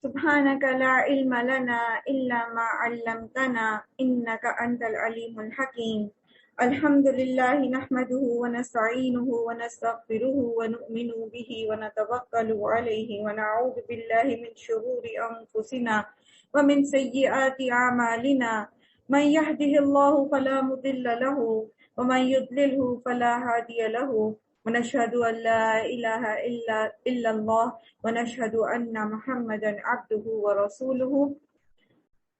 سبحانك لا علم لنا إلا ما علمتنا إنك أنت العليم الحكيم. الحمد لله نحمده ونستعينه ونستغفره ونؤمن به ونتوكل عليه ونعوذ بالله من شرور أنفسنا ومن سيئات أعمالنا. من يهده الله فلا مضل له ومن يضلله فلا هادي له. ونشهد أن لا إله إلا الله ونشهد أن محمدا عبده ورسوله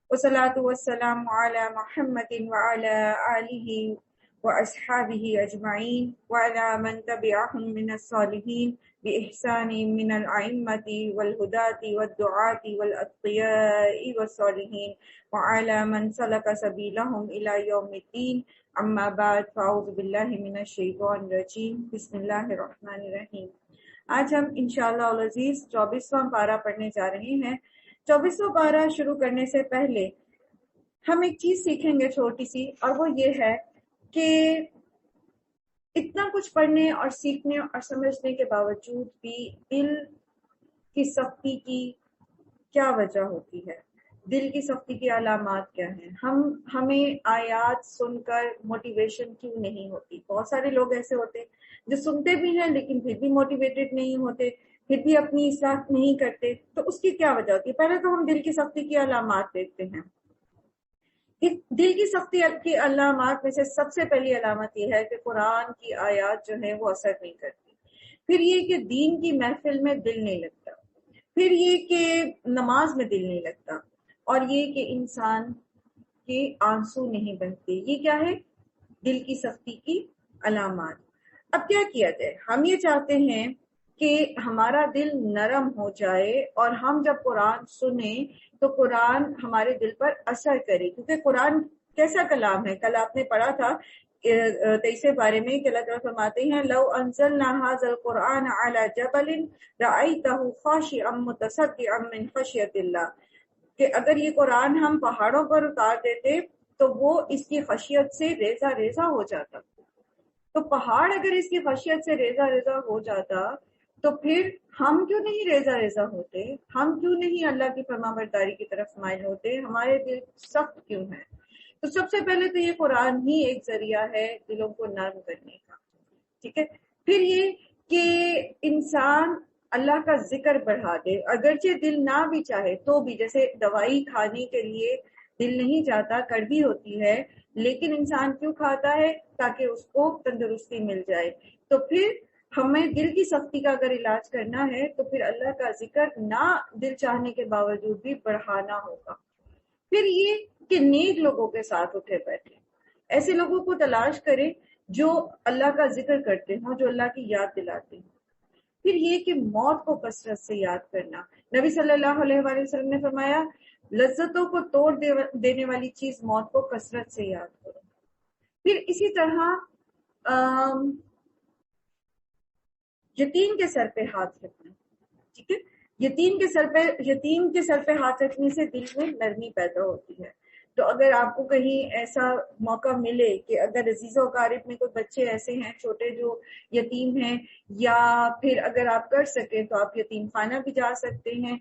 والصلاة والسلام على محمد وعلى آله وأصحابه أجمعين وعلى من تبعهم من الصالحين بإحسان من الأئمة والهداة والدعاة والأتقياء والصالحين وعلى من سلك سبيلهم إلى يوم الدين. اما بعد فاعوذ باللہ من الشیطان الرجیم بسم اللہ الرحمن الرحیم. آج ہم انشاءاللہ العزیز 24واں پارہ پڑھنے جا رہے ہیں. 24واں پارہ شروع کرنے سے پہلے ہم ایک چیز سیکھیں گے چھوٹی سی، اور وہ یہ ہے کہ اتنا کچھ پڑھنے اور سیکھنے اور سمجھنے کے باوجود بھی دل کی سختی کی کیا وجہ ہوتی ہے، دل کی سختی کی علامات کیا ہیں، ہمیں آیات سن کر موٹیویشن کیوں نہیں ہوتی. بہت سارے لوگ ایسے ہوتے جو سنتے بھی ہیں لیکن پھر بھی موٹیویٹڈ نہیں ہوتے، پھر بھی اپنی اصلاح نہیں کرتے. تو اس کی کیا وجہ ہوتی ہے؟ پہلے تو ہم دل کی سختی کی علامات دیکھتے ہیں. دل کی سختی کی علامات میں سے سب سے پہلی علامت یہ ہے کہ قرآن کی آیات جو ہیں وہ اثر نہیں کرتی. پھر یہ کہ دین کی محفل میں دل نہیں لگتا. پھر یہ کہ نماز میں دل نہیں لگتا. اور یہ کہ انسان کے آنسو نہیں بہتے. یہ کیا ہے؟ دل کی سختی کی علامات. اب کیا کیا جائے؟ ہم یہ چاہتے ہیں کہ ہمارا دل نرم ہو جائے اور ہم جب قرآن سنیں تو قرآن ہمارے دل پر اثر کرے، کیونکہ قرآن کیسا کلام ہے؟ کل آپ نے پڑھا تھا 23 بارے میں کہ اللہ تعالیٰ فرماتے ہیں لو انزلنا هذا القرآن على جبل رأيته خاشعا متصدعا من خشية الله، کہ اگر یہ قرآن ہم پہاڑوں پر اتار دیتے تو وہ اس کی خشیت سے ریزہ ریزہ ہو جاتا. تو پہاڑ اگر اس کی خشیت سے ریزہ ریزہ ہو جاتا تو پھر ہم کیوں نہیں ریزہ ریزہ ہوتے؟ ہم کیوں نہیں اللہ کی فرمانبرداری کی طرف مائل ہوتے؟ ہمارے دل سخت کیوں ہیں؟ تو سب سے پہلے تو یہ قرآن ہی ایک ذریعہ ہے دلوں کو نرم کرنے کا. ٹھیک ہے. پھر یہ کہ انسان اللہ کا ذکر بڑھا دے، اگرچہ دل نہ بھی چاہے تو بھی. جیسے دوائی کھانے کے لیے دل نہیں چاہتا، کڑوی ہوتی ہے، لیکن انسان کیوں کھاتا ہے؟ تاکہ اس کو تندرستی مل جائے. تو پھر ہمیں دل کی سختی کا اگر علاج کرنا ہے تو پھر اللہ کا ذکر نہ دل چاہنے کے باوجود بھی بڑھانا ہوگا. پھر یہ کہ نیک لوگوں کے ساتھ اٹھے بیٹھے، ایسے لوگوں کو تلاش کریں جو اللہ کا ذکر کرتے ہوں، جو اللہ کی یاد دلاتے ہیں. پھر یہ کہ موت کو کثرت سے یاد کرنا. نبی صلی اللہ علیہ وآلہ وسلم نے فرمایا لذتوں کو توڑ دینے والی چیز موت کو کثرت سے یاد کرو. پھر اسی طرح یتیم کے سر پہ ہاتھ رکھنا. ٹھیک ہے. یتیم کے سر پہ ہاتھ رکھنے سے دل میں نرمی پیدا ہوتی ہے. تو اگر آپ کو کہیں ایسا موقع ملے کہ اگر عزیز و اقارب میں کوئی بچے ایسے ہیں چھوٹے جو یتیم ہیں، یا پھر اگر آپ کر سکیں تو آپ یتیم خانہ بھی جا سکتے ہیں.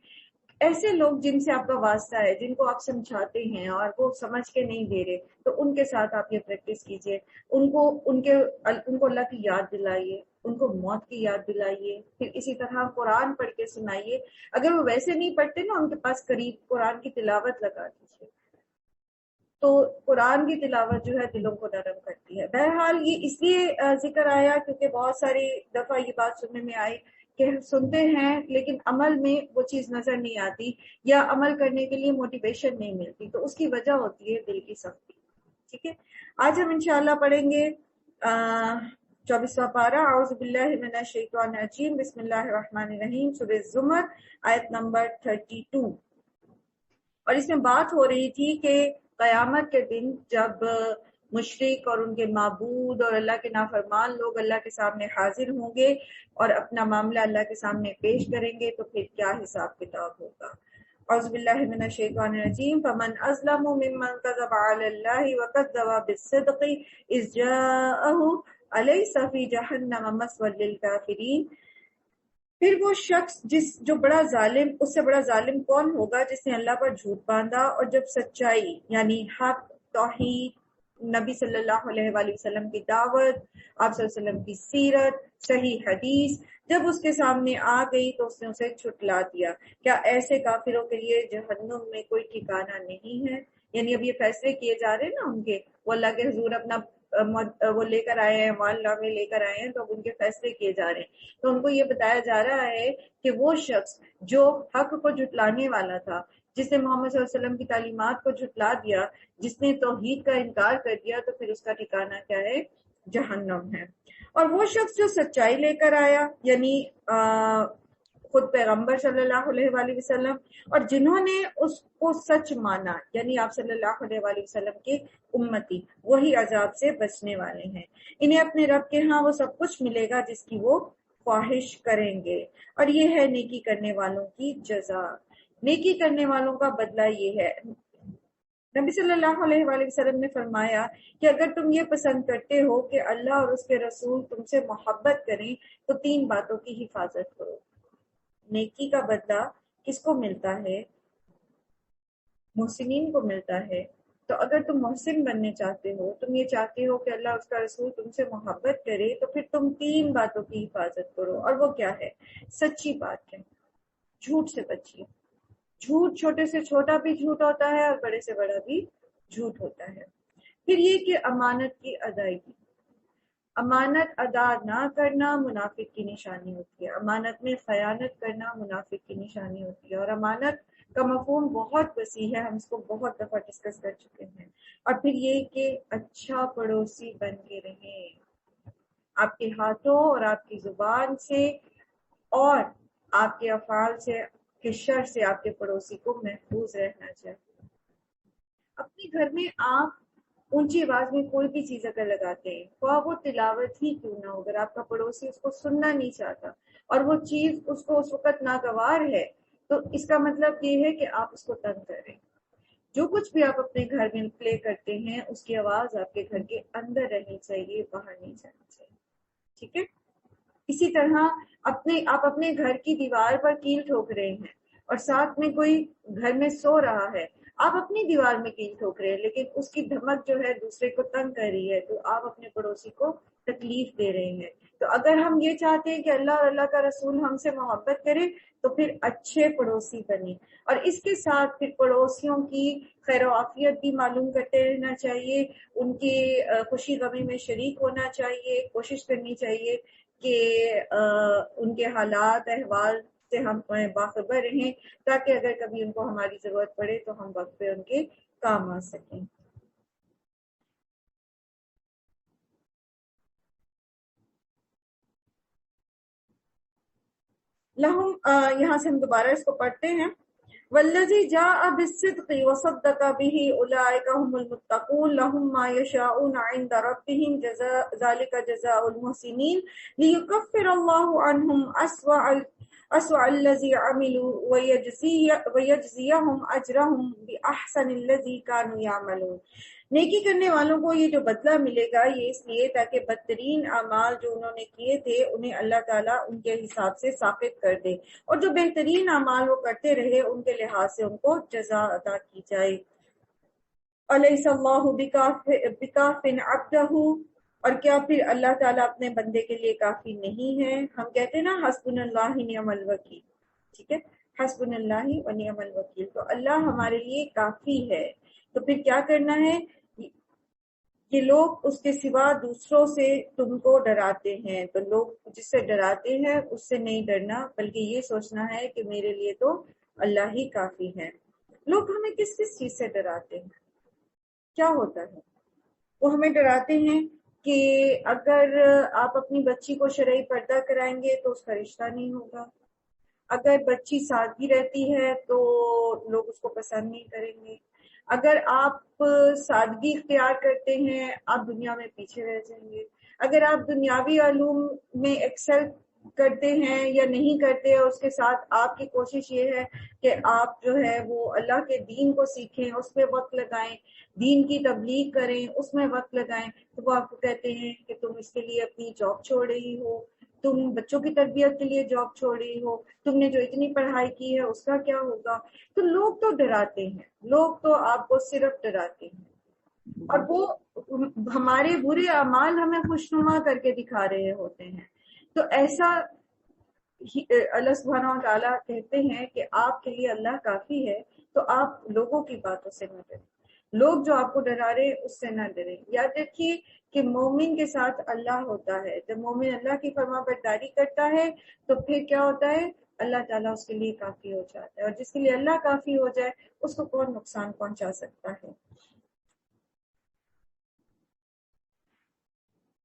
ایسے لوگ جن سے آپ کا واسطہ ہے، جن کو آپ سمجھاتے ہیں اور وہ سمجھ کے نہیں دے رہے، تو ان کے ساتھ آپ یہ پریکٹس کیجئے. ان کو اللہ کی یاد دلائیے، ان کو موت کی یاد دلائیے. پھر اسی طرح قرآن پڑھ کے سنائیے. اگر وہ ویسے نہیں پڑھتے نا، ان کے پاس قریب قرآن کی تلاوت لگا دیجیے. تو قرآن کی تلاوت جو ہے دلوں کو نرم کرتی ہے. بہرحال یہ اس لیے ذکر آیا کیونکہ بہت ساری دفعہ یہ بات سننے میں آئی کہ سنتے ہیں لیکن عمل میں وہ چیز نظر نہیں آتی، یا عمل کرنے کے لیے موٹیویشن نہیں ملتی. تو اس کی وجہ ہوتی ہے دل کی سختی. ٹھیک ہے. آج ہم انشاءاللہ پڑھیں گے 24واں پارہ. اعوذ باللہ من الشیطان الرجیم بسم اللہ الرحمن الرحیم، سورہ زمر آیت نمبر 32. اور اس میں بات ہو رہی تھی کہ قیامت کے دن جب مشرک اور ان کے معبود اور اللہ کے نافرمان لوگ اللہ کے سامنے حاضر ہوں گے اور اپنا معاملہ اللہ کے سامنے پیش کریں گے تو پھر کیا حساب کتاب ہوگا. اعوذ باللہ من الشیطان الرجیم فمن اظلم ممن کذب علی اللہ وکذب بالصدق اذ جاءہ الیس فی جہنم مثوی للکافرین. پھر وہ شخص جو بڑا ظالم، اس سے بڑا ظالم کون ہوگا جس نے اللہ پر جھوٹ باندھا اور جب سچائی یعنی حق، توحید، نبی صلی اللہ علیہ وآلہ وسلم کی دعوت، آپ صلی اللہ علیہ وسلم کی سیرت، صحیح حدیث جب اس کے سامنے آ گئی تو اس نے اسے چھٹلا دیا۔ کیا ایسے کافروں کے لیے جہنم میں کوئی ٹھکانہ نہیں ہے؟ یعنی اب یہ فیصلے کیے جا رہے ہیں نا ان کے، وہ اللہ کے حضور اپنا وہ لے کر آئے ہیں، معاملہ میں لے کر آئے ہیں، تو اب ان کے فیصلے کیے جا رہے ہیں۔ تو ان کو یہ بتایا جا رہا ہے کہ وہ شخص جو حق کو جھٹلانے والا تھا، جس نے محمد صلی اللہ علیہ وسلم کی تعلیمات کو جھٹلا دیا، جس نے توحید کا انکار کر دیا، تو پھر اس کا ٹھکانہ کیا ہے؟ جہنم ہے۔ اور وہ شخص جو سچائی لے کر آیا، یعنی خود پیغمبر صلی اللہ علیہ وآلہ وسلم، اور جنہوں نے اس کو سچ مانا، یعنی آپ صلی اللہ علیہ وآلہ وسلم کے امتی، وہی عذاب سے بچنے والے ہیں۔ انہیں اپنے رب کے ہاں وہ سب کچھ ملے گا جس کی وہ خواہش کریں گے، اور یہ ہے نیکی کرنے والوں کی جزا۔ نیکی کرنے والوں کا بدلہ یہ ہے۔ نبی صلی اللہ علیہ وآلہ وسلم نے فرمایا کہ اگر تم یہ پسند کرتے ہو کہ اللہ اور اس کے رسول تم سے محبت کریں تو 3 باتوں کی حفاظت کرو۔ نیکی کا بدلہ کس کو ملتا ہے؟ محسنین کو ملتا ہے۔ تو اگر تم محسن بننے چاہتے ہو، تم یہ چاہتے ہو کہ اللہ اور اس کا رسول تم سے محبت کرے، تو پھر تم 3 باتوں کی حفاظت کرو، اور وہ کیا ہے؟ سچی بات ہے، جھوٹ سے بچیے۔ جھوٹ چھوٹے سے چھوٹا بھی جھوٹ ہوتا ہے اور بڑے سے بڑا بھی جھوٹ ہوتا ہے۔ پھر یہ کہ امانت کی ادائیگی، امانت ادا نہ کرنا منافق کی نشانی ہوتی ہے، امانت میں خیانت کرنا منافق کی نشانی ہوتی ہے، اور امانت کا مفہوم بہت وسیع ہے، ہم اس کو بہت دفعہ ڈسکس کر چکے ہیں۔ اور پھر یہ کہ اچھا پڑوسی بن کے رہیں، آپ کے ہاتھوں اور آپ کی زبان سے اور آپ کے افعال سے کے شر سے آپ کے پڑوسی کو محفوظ رہنا چاہیے۔ اپنے گھر میں آپ اونچی آواز میں کوئی بھی چیز اگر لگاتے ہیں، خواہ وہ تلاوت ہی کیوں نہ ہو، اگر آپ کا پڑوسی اس کو سننا نہیں چاہتا اور وہ چیز اس کو اس وقت ناگوار ہے، تو اس کا مطلب یہ ہے کہ آپ اس کو تنگ کر رہے ہیں۔ جو کچھ بھی آپ اپنے گھر میں پلے کرتے ہیں، اس کی آواز آپ کے گھر کے اندر رہنی چاہیے، باہر نہیں جانی چاہیے، ٹھیک ہے؟ اسی طرح آپ اپنے گھر کی دیوار پر کیل ٹھوک رہے ہیں اور ساتھ میں کوئی گھر میں سو رہا ہے، آپ اپنی دیوار میں کیل ٹھوک رہے ہیں لیکن اس کی دھمک جو ہے دوسرے کو تنگ کر رہی ہے، تو آپ اپنے پڑوسی کو تکلیف دے رہے ہیں۔ تو اگر ہم یہ چاہتے ہیں کہ اللہ اور اللہ کا رسول ہم سے محبت کرے تو پھر اچھے پڑوسی بنیں، اور اس کے ساتھ پھر پڑوسیوں کی خیر و عافیت بھی معلوم کرتے رہنا چاہیے، ان کے خوشی غمی میں شریک ہونا چاہیے، کوشش کرنی چاہیے کہ ان کے حالات احوال سے ہم باخبر رہیں، تاکہ اگر کبھی ان کو ہماری ضرورت پڑے تو ہم وقت پہ ان کے کام آ سکیں۔ لہم، یہاں سے ہم دوبارہ اس کو پڑھتے ہیں۔ والذی جاء بالصدق وصدق به اولئک هم المتقون لهم ما يشاءون عند ربهم ذلك جزاء المحسنین لیکفر اللہ عنهم اسوأ الذی عملوا ویجزیهم اجرهم باحسن الذی كانوا يعملون۔ نیکی کرنے والوں کو یہ جو بدلہ ملے گا یہ اس لیے تاکہ بدترین اعمال جو انہوں نے کیے تھے انہیں اللہ تعالیٰ ان کے حساب سے ثابت کر دے، اور جو بہترین اعمال وہ کرتے رہے ان کے لحاظ سے ان کو جزا عطا کی جائے۔ الیس اللہ بکاف عبدہ، اور کیا پھر اللہ تعالیٰ اپنے بندے کے لیے کافی نہیں ہے؟ ہم کہتے ہیں نا حسبنا اللہ نعم الوکیل، ٹھیک ہے، حسبنا اللہ و نعم الوکیل، تو اللہ ہمارے لیے کافی ہے۔ تو پھر کیا کرنا ہے؟ یہ لوگ اس کے سوا دوسروں سے تم کو ڈراتے ہیں، تو لوگ جس سے ڈراتے ہیں اس سے نہیں ڈرنا، بلکہ یہ سوچنا ہے کہ میرے لیے تو اللہ ہی کافی ہے۔ لوگ ہمیں کس کس چیز سے ڈراتے ہیں؟ کیا ہوتا ہے؟ وہ ہمیں ڈراتے ہیں کہ اگر آپ اپنی بچی کو شرعی پردہ کرائیں گے تو اس کا رشتہ نہیں ہوگا، اگر بچی سادگی رہتی ہے تو لوگ اس کو پسند نہیں کریں گے، اگر آپ سادگی اختیار کرتے ہیں آپ دنیا میں پیچھے رہ جائیں گے، اگر آپ دنیاوی علوم میں ایکسل کرتے ہیں یا نہیں کرتے، اور اس کے ساتھ آپ کی کوشش یہ ہے کہ آپ جو ہے وہ اللہ کے دین کو سیکھیں، اس میں وقت لگائیں، دین کی تبلیغ کریں، اس میں وقت لگائیں، تو وہ آپ کو کہتے ہیں کہ تم اس کے لیے اپنی جاب چھوڑ رہی ہو، تم بچوں کی تربیت کے لیے جاب چھوڑ رہی ہو، تم نے جو اتنی پڑھائی کی ہے اس کا کیا ہوگا؟ تو لوگ تو ڈراتے ہیں، لوگ تو آپ کو صرف ڈراتے ہیں، اور وہ ہمارے برے اعمال ہمیں خوشنما کر کے دکھا رہے ہوتے ہیں۔ تو ایسا اللہ سبحانہ و تعالیٰ کہتے ہیں کہ آپ کے لیے اللہ کافی ہے، تو آپ لوگوں کی باتوں سے نہ ڈریں، لوگ جو آپ کو ڈرا رہے اس سے نہ ڈریں۔ یاد رکھیے کہ مومن کے ساتھ اللہ ہوتا ہے، جب مومن اللہ کی فرما برداری کرتا ہے تو پھر کیا ہوتا ہے؟ اللہ تعالیٰ اس کے لیے کافی ہو جاتا ہے، اور جس کے لیے اللہ کافی ہو جائے اس کو کون نقصان پہنچا سکتا ہے؟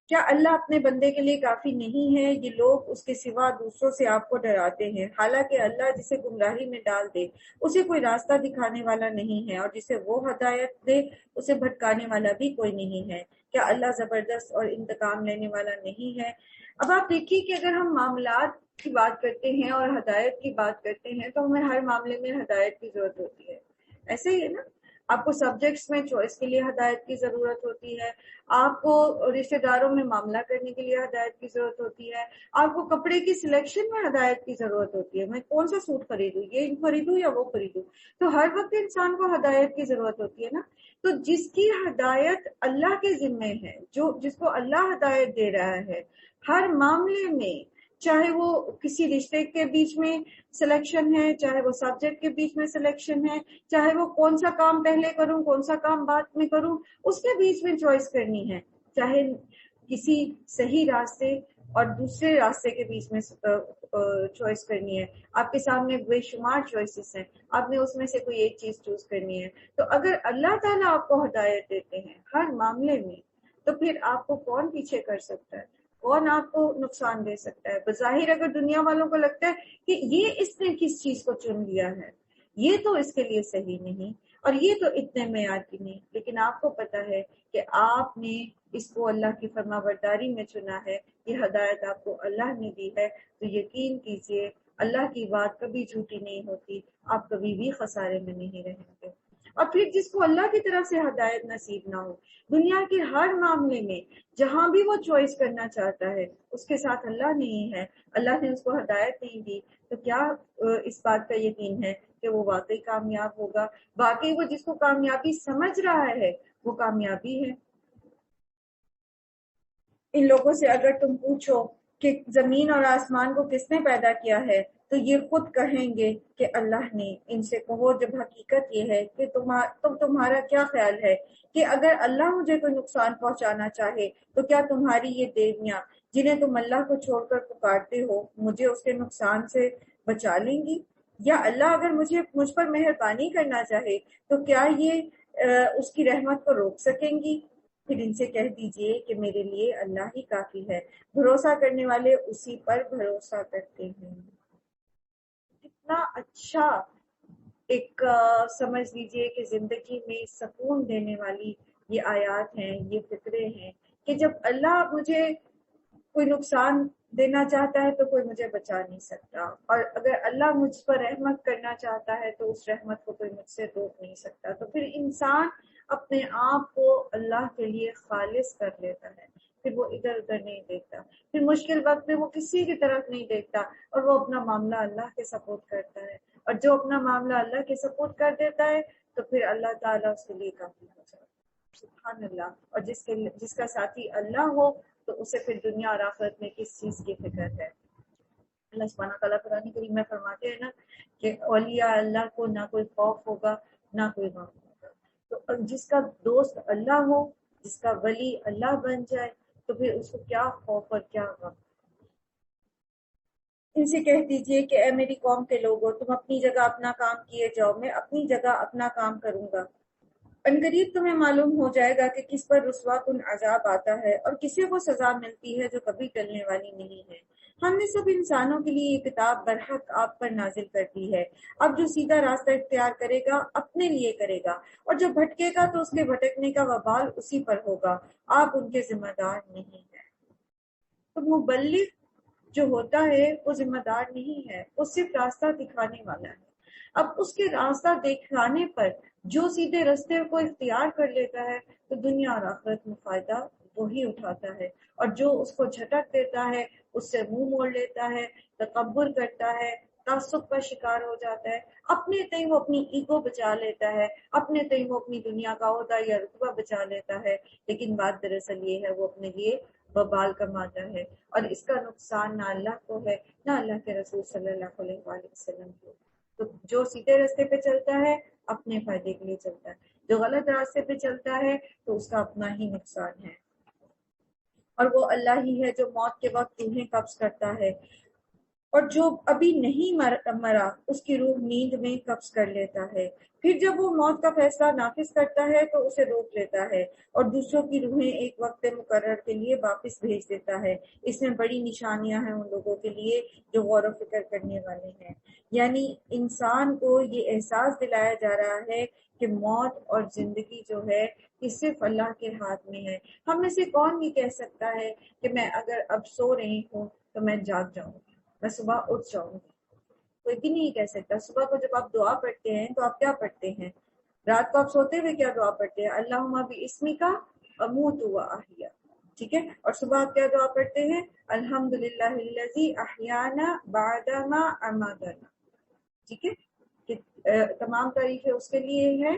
کیا اللہ اپنے بندے کے لیے کافی نہیں ہے؟ یہ لوگ اس کے سوا دوسروں سے آپ کو ڈراتے ہیں، حالانکہ اللہ جسے گمراہی میں ڈال دے اسے کوئی راستہ دکھانے والا نہیں ہے، اور جسے وہ ہدایت دے اسے بھٹکانے والا بھی کوئی نہیں ہے۔ کیا اللہ زبردست اور انتقام لینے والا نہیں ہے؟ اب آپ دیکھیے کہ اگر ہم معاملات کی بات کرتے ہیں اور ہدایت کی بات کرتے ہیں تو ہمیں ہر معاملے میں ہدایت کی ضرورت ہوتی ہے، ایسے ہی ہے نا؟ آپ کو سبجیکٹس میں چوائس کے لیے ہدایت کی ضرورت ہوتی ہے، آپ کو رشتہ داروں میں معاملہ کرنے کے لیے ہدایت کی ضرورت ہوتی ہے، آپ کو کپڑے کی سلیکشن میں ہدایت کی ضرورت ہوتی ہے، میں کون سا سوٹ خریدوں، یہ خریدوں یا وہ خریدوں، تو ہر وقت انسان کو ہدایت کی ضرورت ہوتی ہے نا۔ تو جس کی ہدایت اللہ کے ذمے ہے، جس کو اللہ ہدایت دے رہا ہے، ہر معاملے میں، چاہے وہ کسی رشتے کے بیچ میں سلیکشن ہے، چاہے وہ سبجیکٹ کے بیچ میں سلیکشن ہے، چاہے وہ کون سا کام پہلے کروں کون سا کام بعد میں کروں، اس کے بیچ میں چوائس کرنی ہے، چاہے کسی صحیح راستے اور دوسرے راستے کے بیچ میں چوائس کرنی ہے۔ آپ کے سامنے بے شمار چوائسیز ہیں، آپ نے اس میں سے کوئی ایک چیز چوز کرنی ہے۔ تو اگر اللہ تعالیٰ آپ کو ہدایت دیتے ہیں ہر معاملے میں، تو پھر آپ کو کون پیچھے کر سکتا ہے؟ کون آپ کو نقصان دے سکتا ہے؟ بظاہر اگر دنیا والوں کو لگتا ہے کہ یہ اس نے کس چیز کو چن لیا ہے، یہ تو اس کے لیے صحیح نہیں، اور یہ تو اتنے معیار کی نہیں، لیکن آپ کو پتا ہے کہ آپ نے اس کو اللہ کی فرما برداری میں چنا ہے، یہ ہدایت آپ کو اللہ نے دی ہے، تو یقین کیجئے اللہ کی بات کبھی جھوٹی نہیں ہوتی، آپ کبھی بھی خسارے میں نہیں رہیں گے۔ اور پھر جس کو اللہ کی طرف سے ہدایت نصیب نہ ہو، دنیا کے ہر معاملے میں جہاں بھی وہ چوائس کرنا چاہتا ہے اس کے ساتھ اللہ نہیں ہے، اللہ نے اس کو ہدایت نہیں دی، تو کیا اس بات کا یقین ہے کہ وہ واقعی کامیاب ہوگا؟ واقعی وہ جس کو کامیابی سمجھ رہا ہے وہ کامیابی ہے۔ ان لوگوں سے اگر تم پوچھو کہ زمین اور آسمان کو کس نے پیدا کیا ہے تو یہ خود کہیں گے کہ اللہ نے۔ ان سے کہو جب حقیقت یہ ہے کہ تمہارا کیا خیال ہے کہ اگر اللہ مجھے کوئی نقصان پہنچانا چاہے تو کیا تمہاری یہ دیویاں جنہیں تم اللہ کو چھوڑ کر پکارتے ہو مجھے اس کے نقصان سے بچا لیں گی؟ یا اللہ اگر مجھ پر مہربانی کرنا چاہے تو کیا یہ اس کی رحمت کو روک سکیں گی؟ پھر ان سے کہہ دیجئے کہ میرے لیے اللہ ہی کافی ہے، بھروسہ کرنے والے اسی پر بھروسہ کرتے ہیں۔ کتنا اچھا ایک سمجھ لیجئے کہ زندگی میں سکون دینے والی یہ آیات ہیں، یہ فکرے ہیں کہ جب اللہ مجھے کوئی نقصان دینا چاہتا ہے تو کوئی مجھے بچا نہیں سکتا، اور اگر اللہ مجھ پر رحمت کرنا چاہتا ہے تو اس رحمت کو کوئی مجھ سے روک نہیں سکتا۔ تو پھر انسان اپنے آپ کو اللہ کے لیے خالص کر لیتا ہے، پھر وہ ادھر ادھر نہیں دیکھتا، پھر مشکل وقت میں وہ کسی کی طرف نہیں دیکھتا، اور وہ اپنا معاملہ اللہ کے سپورٹ کرتا ہے، اور جو اپنا معاملہ اللہ کے سپورٹ کر دیتا ہے تو پھر اللہ تعالیٰ اس کے لیے کافی ہو جاتا ہے۔ سبحان اللہ۔ اور جس کا ساتھی اللہ ہو تو اسے پھر دنیا اور آخرت میں کس چیز کی فکر ہے؟ اللہ سبحانہ تعالیٰ قرآن کریم میں فرماتے ہیں نا کہ اولیاء اللہ کو نہ کوئی خوف ہوگا نہ کوئی غم ہوگا۔ تو جس کا دوست اللہ ہو، جس کا ولی اللہ بن جائے تو پھر اس کو کیا خوف اور کیا غم؟ ان سے کہہ دیجئے کہ اے میری قوم کے لوگوں، تم اپنی جگہ اپنا کام کیے جاؤ، میں اپنی جگہ اپنا کام کروں گا۔ عنقریب تمہیں معلوم ہو جائے گا کہ کس پر رسوا کن عذاب آتا ہے اور کسے وہ سزا ملتی ہے جو کبھی ٹلنے والی نہیں ہے۔ ہم نے سب انسانوں کے لیے یہ کتاب برحق آپ پر نازل کر دی ہے۔ اب جو سیدھا راستہ اختیار کرے گا اپنے لیے کرے گا، اور جو بھٹکے گا تو اس کے بھٹکنے کا وبال اسی پر ہوگا، آپ ان کے ذمہ دار نہیں ہیں۔ تو مبلغ جو ہوتا ہے وہ ذمہ دار نہیں ہے، وہ صرف راستہ دکھانے والا ہے۔ اب اس کے راستہ دکھانے پر جو سیدھے راستے کو اختیار کر لیتا ہے تو دنیا اور آخرت میں فائدہ وہی اٹھاتا ہے، اور جو اس کو جھٹک دیتا ہے اس سے منہ موڑ لیتا ہے، تکبر کرتا ہے، تعصب کا شکار ہو جاتا ہے، اپنے تئیں وہ اپنی ایگو بچا لیتا ہے، اپنے تئیں وہ اپنی دنیا کا عہدہ یا رتبہ بچا لیتا ہے، لیکن بات دراصل یہ ہے وہ اپنے لیے وبال کماتا ہے، اور اس کا نقصان نہ اللہ کو ہے نہ اللہ کے رسول صلی اللہ علیہ وآلہ وسلم کو۔ تو جو سیدھے راستے پہ چلتا ہے اپنے فائدے کے لیے چلتا ہے، جو غلط راستے پہ چلتا ہے تو اس کا اپنا ہی نقصان ہے، اور وہ اللہ ہی ہے جو موت کے وقت روحیں قبض کرتا ہے، اور جو ابھی نہیں مرا اس کی روح نیند میں قبض کر لیتا ہے، پھر جب وہ موت کا فیصلہ نافذ کرتا ہے تو اسے روک لیتا ہے اور دوسروں کی روحیں ایک وقت مقرر کے لیے واپس بھیج دیتا ہے۔ اس میں بڑی نشانیاں ہیں ان لوگوں کے لیے جو غور و فکر کرنے والے ہیں۔ یعنی انسان کو یہ احساس دلایا جا رہا ہے کہ موت اور زندگی جو ہے یہ صرف اللہ کے ہاتھ میں ہے۔ ہم میں سے کون یہ کہہ سکتا ہے کہ میں اگر اب سو رہی ہوں تو میں جاگ جاؤں گی، میں صبح اٹھ جاؤں گی؟ کوئی بھی نہیں کہہ سکتا۔ صبح کو جب آپ دعا پڑھتے ہیں تو آپ کیا پڑھتے ہیں؟ رات کو آپ سوتے ہوئے کیا دعا پڑھتے ہیں؟ اللہم باسمک اموت واحیا، ٹھیک ہے؟ اور صبح آپ کیا دعا پڑھتے ہیں؟ الحمدللہ الذی احیانا بعدما اماتنا، ٹھیک ہے؟ کہ تمام تعریفیں اس کے لیے ہے،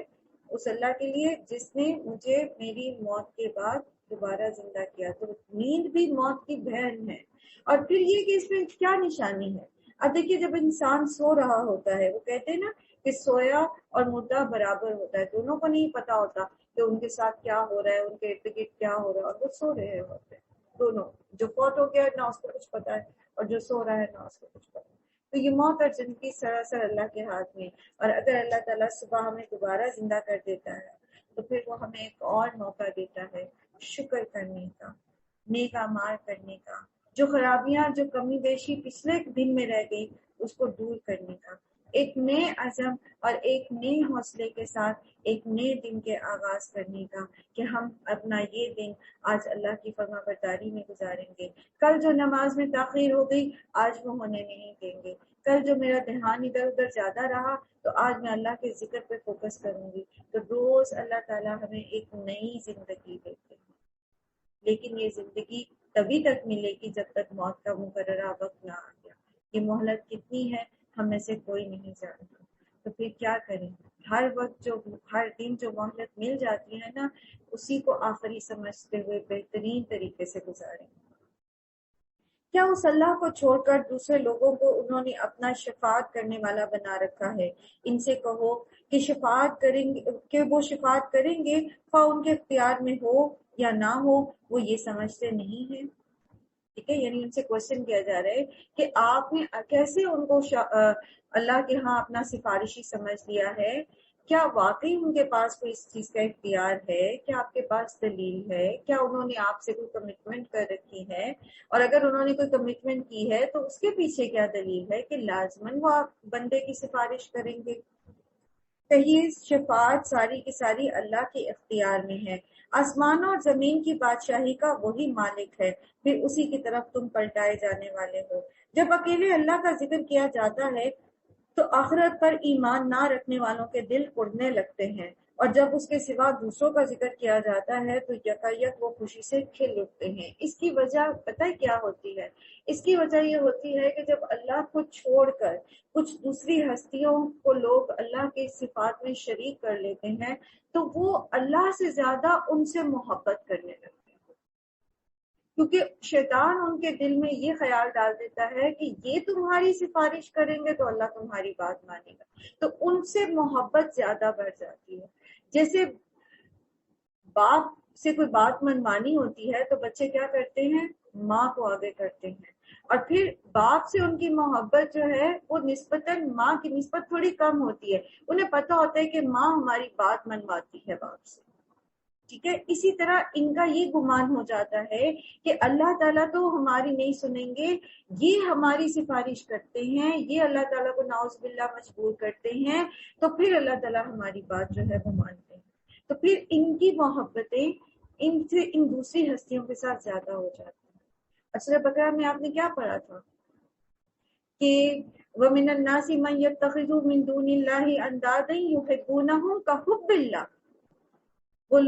اس اللہ کے لیے جس نے مجھے میری موت کے بعد دوبارہ زندہ کیا۔ تو نیند بھی موت کی بہن ہے۔ اور پھر یہ کہ اس میں کیا نشانی ہے؟ اب دیکھیے جب انسان سو رہا ہوتا ہے، وہ کہتے ہیں نا کہ سویا اور مردہ برابر ہوتا ہے، دونوں کو نہیں پتا ہوتا کہ ان کے ساتھ کیا ہو رہا ہے، ان کے ارد گرد کیا ہو رہا ہے، اور وہ سو رہے ہوتے ہیں دونوں۔ جو فوت ہو گیا نہ اس کو کچھ پتا ہے، اور جو سو رہا ہے نہ اس کو کچھ پتا ہے۔ تو یہ موت اور زندگی سراسر اللہ کے ہاتھ میں، اور اگر اللہ تعالیٰ صبح ہمیں دوبارہ زندہ کر دیتا ہے تو پھر وہ ہمیں ایک اور موقع دیتا ہے شکر کرنے کا، نیک اعمال کرنے کا، جو خرابیاں، جو کمی بیشی پچھلے دن میں رہ گئی اس کو دور کرنے کا، ایک نئے عزم اور ایک نئے حوصلے کے ساتھ ایک نئے دن کے آغاز کرنے کا، کہ ہم اپنا یہ دن آج اللہ کی فرما برداری میں گزاریں گے۔ کل جو نماز میں تاخیر ہو گئی آج وہ ہونے نہیں دیں گے۔ کل جو میرا دھیان ادھر ادھر زیادہ رہا تو آج میں اللہ کے ذکر پہ فوکس کروں گی۔ تو روز اللہ تعالیٰ ہمیں ایک نئی زندگی دیتے ہیں، لیکن یہ زندگی تبھی تک ملے گی جب تک موت کا مقررہ وقت نہ آ گیا۔ یہ مہلت کتنی ہے ہم میں سے کوئی نہیں جانتا، تو پھر کیا کریں؟ ہر وقت ہر دن جو مہلت مل جاتی ہے نا، اسی کو آخری سمجھتے ہوئے بہترین طریقے سے گزاریں۔ کیا اس اللہ کو چھوڑ کر دوسرے لوگوں کو انہوں نے اپنا شفاعت کرنے والا بنا رکھا ہے؟ ان سے کہو کہ شفاعت کریں گے، کہ وہ شفاعت کریں گے خواہ ان کے اختیار میں ہو یا نہ ہو، وہ یہ سمجھتے نہیں ہیں؟ ٹھیک ہے، یعنی ان سے کوشچن کیا جا رہا ہے کہ آپ نے کیسے ان کو اللہ کے ہاں اپنا سفارشی سمجھ لیا ہے؟ کیا واقعی ان کے پاس کوئی اس چیز کا اختیار ہے؟ کیا آپ کے پاس دلیل ہے؟ کیا انہوں نے آپ سے کوئی کمٹمنٹ کر رکھی ہے؟ اور اگر انہوں نے کوئی کمٹمنٹ کی ہے تو اس کے پیچھے کیا دلیل ہے کہ لازماً وہ آپ بندے کی سفارش کریں گے؟ کہیے شفاعت ساری کی ساری اللہ کے اختیار میں ہے، آسمان اور زمین کی بادشاہی کا وہی مالک ہے، پھر اسی کی طرف تم پلٹائے جانے والے ہو۔ جب اکیلے اللہ کا ذکر کیا جاتا ہے تو آخرت پر ایمان نہ رکھنے والوں کے دل اڑنے لگتے ہیں، اور جب اس کے سوا دوسروں کا ذکر کیا جاتا ہے تو یکایک وہ خوشی سے کھل اٹھتے ہیں۔ اس کی وجہ پتہ ہے کیا ہوتی ہے؟ اس کی وجہ یہ ہوتی ہے کہ جب اللہ کو چھوڑ کر کچھ دوسری ہستیوں کو لوگ اللہ کے صفات میں شریک کر لیتے ہیں تو وہ اللہ سے زیادہ ان سے محبت کرنے لگتے ہیں، کیونکہ شیطان ان کے دل میں یہ خیال ڈال دیتا ہے کہ یہ تمہاری سفارش کریں گے تو اللہ تمہاری بات مانے گا، تو ان سے محبت زیادہ بڑھ جاتی ہے۔ جیسے باپ سے کوئی بات منمانی ہوتی ہے تو بچے کیا کرتے ہیں؟ ماں کو آگے کرتے ہیں، اور پھر باپ سے ان کی محبت جو ہے وہ نسبتاً ماں کی نسبت تھوڑی کم ہوتی ہے، انہیں پتہ ہوتا ہے کہ ماں ہماری بات منواتی ہے باپ سے، ٹھیک ہے؟ اسی طرح ان کا یہ گمان ہو جاتا ہے کہ اللہ تعالیٰ تو ہماری نہیں سنیں گے، یہ ہماری سفارش کرتے ہیں، یہ اللہ تعالیٰ کو نعوذ باللہ مجبور کرتے ہیں، تو پھر اللہ تعالیٰ ہماری بات جو ہے وہ مانتے ہیں، تو پھر ان کی محبتیں ان سے ان دوسری ہستیوں کے ساتھ زیادہ ہو جاتی ہیں۔ سورہ بقرہ میں آپ نے کیا پڑھا تھا کہ وَمِنَ النَّاسِ مَن يَتَّخِذُ مِن دُونِ اللَّهِ أَندَادًا يُحِبُّونَهُم كَحُبِّ اللَّهِ، وہ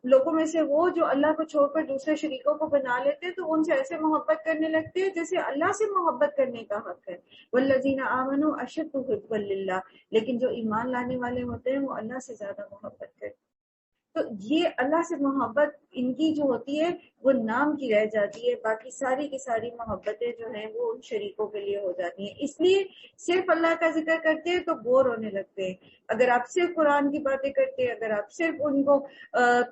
لوگوں میں سے وہ جو اللہ کو چھوڑ کر دوسرے شریکوں کو بنا لیتے ہیں تو ان سے ایسے محبت کرنے لگتے ہیں جیسے اللہ سے محبت کرنے کا حق ہے. والذین آمنوا اشد حبا للہ، لیکن جو ایمان لانے والے ہوتے ہیں وہ اللہ سے زیادہ محبت کرتے ہیں. تو یہ اللہ سے محبت ان کی جو ہوتی ہے وہ نام کی رہ جاتی ہے، باقی ساری کی ساری محبتیں جو ہیں وہ ان شریکوں کے لیے ہو جاتی ہیں. اس لیے صرف اللہ کا ذکر کرتے ہیں تو بور ہونے لگتے ہیں. اگر آپ صرف قرآن کی باتیں کرتے ہیں، اگر آپ صرف ان کو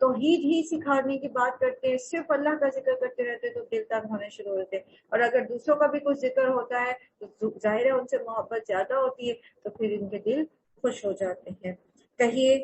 توحید ہی سکھانے کی بات کرتے ہیں، صرف اللہ کا ذکر کرتے رہتے تو دل تنگ ہونے شروع ہوتے ہیں. اور اگر دوسروں کا بھی کچھ ذکر ہوتا ہے تو ظاہر ہے ان سے محبت زیادہ ہوتی ہے، تو پھر ان کے دل خوش ہو جاتے ہیں. کہیے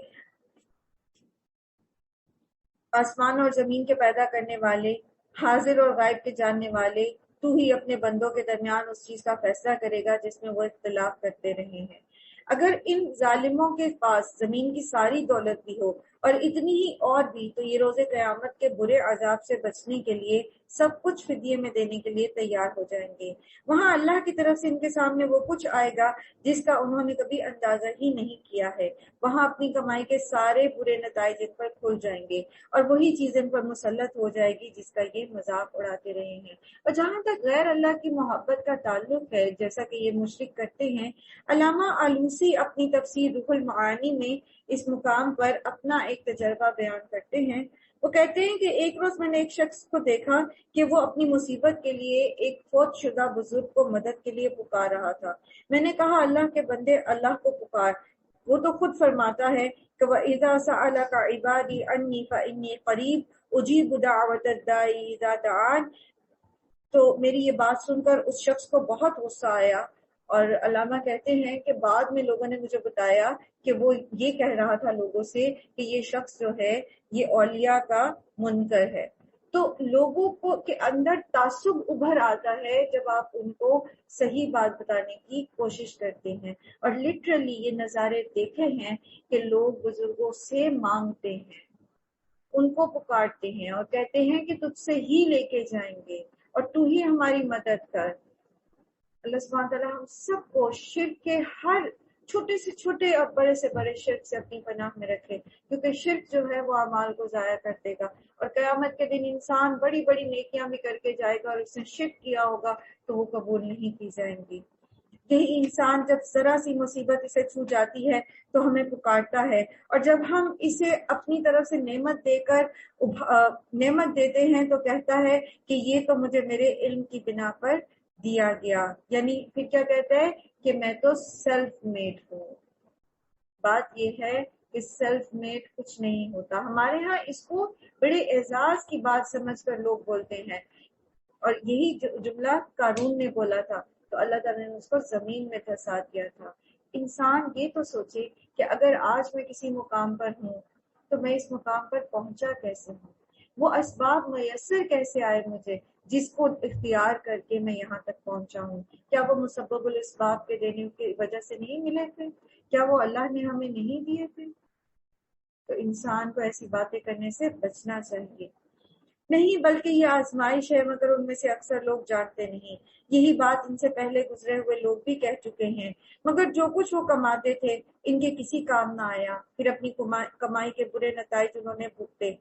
آسمان اور زمین کے پیدا کرنے والے، حاضر اور غائب کے جاننے والے، تو ہی اپنے بندوں کے درمیان اس چیز کا فیصلہ کرے گا جس میں وہ اختلاف کرتے رہے ہیں. اگر ان ظالموں کے پاس زمین کی ساری دولت بھی ہو اور اتنی ہی اور بھی، تو یہ روز قیامت کے برے عذاب سے بچنے کے لیے سب کچھ فدیے میں دینے کے لیے تیار ہو جائیں گے. وہاں اللہ کی طرف سے ان کے سامنے وہ کچھ آئے گا جس کا انہوں نے کبھی اندازہ ہی نہیں کیا ہے. وہاں اپنی کمائی کے سارے برے نتائج ان پر کھل جائیں گے اور وہی چیز ان پر مسلط ہو جائے گی جس کا یہ مذاق اڑاتے رہے ہیں. اور جہاں تک غیر اللہ کی محبت کا تعلق ہے، جیسا کہ یہ مشرک کرتے ہیں، علامہ آلوسی اپنی تفسیر روح المعانی میں اس مقام پر اپنا ایک تجربہ بیان کرتے ہیں. وہ کہتے ہیں کہ ایک روز میں نے ایک شخص کو دیکھا کہ وہ اپنی مصیبت کے لیے ایک فوت شدہ بزرگ کو مدد کے لیے پکار رہا تھا. میں نے کہا اللہ کے بندے اللہ کو پکار، وہ تو خود فرماتا ہے کہ وَإِذَا سَأَلَكَ عِبَادِي عَنِّي فَإِنِّي قَرِيبٌ أُجِيبُ دَعْوَةَ الدَّاعِ إِذَا دَعَانِ. تو میری یہ بات سن کر اس شخص کو بہت غصہ آیا، اور علامہ کہتے ہیں کہ بعد میں لوگوں نے مجھے بتایا کہ وہ یہ کہہ رہا تھا لوگوں سے کہ یہ شخص جو ہے یہ اولیاء کا منکر ہے. تو لوگوں کو کے اندر تعصب ابھر آتا ہے جب آپ ان کو صحیح بات بتانے کی کوشش کرتے ہیں. اور لٹرلی یہ نظارے دیکھے ہیں کہ لوگ بزرگوں سے مانگتے ہیں، ان کو پکارتے ہیں اور کہتے ہیں کہ تجھ سے ہی لے کے جائیں گے اور تو ہی ہماری مدد کر. اللہ سبحانہ تعالیٰ ہم سب کو شرک کے ہر چھوٹے سے چھوٹے اور بڑے سے بڑے شرک سے اپنی پناہ میں رکھے، کیونکہ شرک جو ہے وہ اعمال کو ضائع کر دے گا. اور قیامت کے دن انسان بڑی بڑی نیکیاں بھی کر کے جائے گا اور اس نے شرک کیا ہوگا تو وہ قبول نہیں کی جائیں گی. یہی انسان جب ذرا سی مصیبت اسے چھو جاتی ہے تو ہمیں پکارتا ہے، اور جب ہم اسے اپنی طرف سے نعمت دے کر نعمت دیتے ہیں تو کہتا ہے کہ یہ تو مجھے میرے علم کی بنا پر دیا گیا. یعنی پھر کیا کہتا ہے کہ میں تو سیلف میڈ ہوں. بات یہ ہے کہ سیلف میڈ کچھ نہیں ہوتا. ہمارے ہاں اس کو بڑے اعزاز کی بات سمجھ کر لوگ بولتے ہیں، اور یہی جملہ قارون نے بولا تھا تو اللہ تعالیٰ نے اس کو زمین میں دھسا دیا تھا. انسان یہ تو سوچے کہ اگر آج میں کسی مقام پر ہوں تو میں اس مقام پر پہنچا کیسے ہوں، وہ اسباب میسر کیسے آئے مجھے جس کو اختیار کر کے میں یہاں تک پہنچا ہوں. کیا وہ مسبب الاسباب کے دینے کی وجہ سے نہیں ملے تھے؟ کیا وہ اللہ نے ہمیں نہیں دیے تھے؟ تو انسان کو ایسی باتیں کرنے سے بچنا چاہیے. نہیں، بلکہ یہ آزمائش ہے، مگر ان میں سے اکثر لوگ جانتے نہیں. یہی بات ان سے پہلے گزرے ہوئے لوگ بھی کہہ چکے ہیں، مگر جو کچھ وہ کماتے تھے ان کے کسی کام نہ آیا، پھر اپنی کمائی کے برے نتائج انہوں نے بھگتے.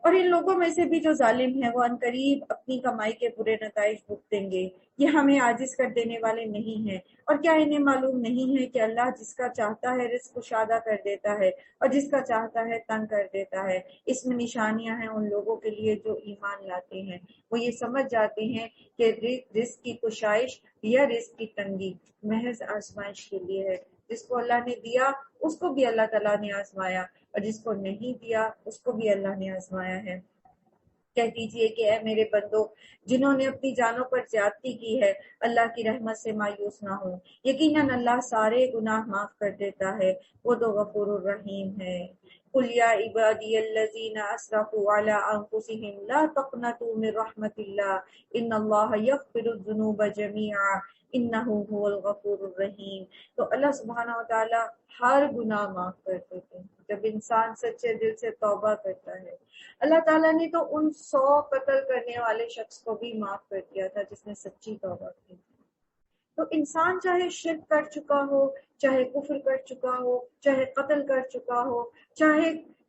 اور ان لوگوں میں سے بھی جو ظالم ہیں وہ عنقریب اپنی کمائی کے برے نتائج بھگتیں گے. یہ ہمیں عاجز کر دینے والے نہیں ہیں، اور کیا انہیں معلوم نہیں ہے کہ اللہ جس کا چاہتا ہے رزق کشادہ کر دیتا ہے اور جس کا چاہتا ہے تنگ کر دیتا ہے. اس میں نشانیاں ہیں ان لوگوں کے لیے جو ایمان لاتے ہیں. وہ یہ سمجھ جاتے ہیں کہ رزق کی کشائش یا رزق کی تنگی محض آزمائش کے لیے ہے. جس کو اللہ نے دیا اس کو بھی اللہ تعالیٰ نے آزمایا، اور جس کو نہیں دیا اس کو بھی اللہ نے آزمایا ہے. کہہ دیجئے کہ اے میرے بندو جنہوں نے اپنی جانوں پر زیادتی کی ہے، اللہ کی رحمت سے مایوس نہ ہو، یقیناً اللہ سارے گناہ معاف کر دیتا ہے، وہ تو غفور الرحیم ہے. قل یا عبادی الذین اسرفوا علی انفسهم لا تقنطوا من رحمت اللہ ان اللہ یغفر الذنوب جميعا انہ هو الغفور الرحیم. تو اللہ سبحانہ وتعالی ہر گناہ معاف کر دیتے ہیں جب انسان سچے دل سے توبہ کرتا ہے. اللہ تعالیٰ نے تو ان 100 قتل کرنے والے شخص کو بھی معاف کر دیا تھا جس نے سچی توبہ کی. تو انسان چاہے شرک کر چکا ہو، چاہے کفر کر چکا ہو، چاہے قتل کر چکا ہو، چاہے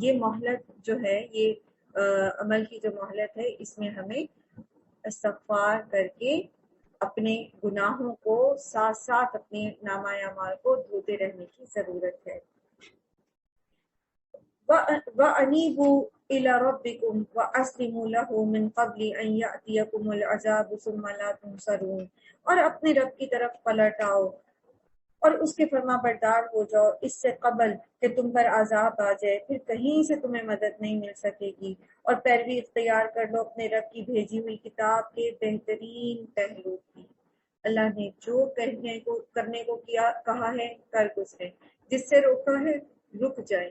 یہ مہلت جو ہے، یہ عمل کی جو مہلت ہے، اس میں ہمیں استغفار کر کے اپنے گناہوں کو ساتھ ساتھ اپنے نامہ اعمال کو دھوتے رہنے کی ضرورت ہے۔ وَأَنِيبُوا إِلَى رَبِّكُمْ وَأَسْلِمُوا لَهُ مِنْ قَبْلِ أَنْ يَأْتِيَكُمُ الْعَذَابُ ثُمَّ لَا تُنْصَرُونَ، اور اپنے رب کی طرف پلٹ آؤ اور اس کے فرما بردار ہو جاؤ اس سے قبل کہ تم پر عذاب آ جائے، پھر کہیں سے تمہیں مدد نہیں مل سکے گی، اور پیروی اختیار کر لو اپنے رب کی بھیجی ہوئی کتاب کے بہترین پہلو کی۔ اللہ نے جو کرنے کو کہا ہے کر گزرے، جس سے روکا ہے رک جائے،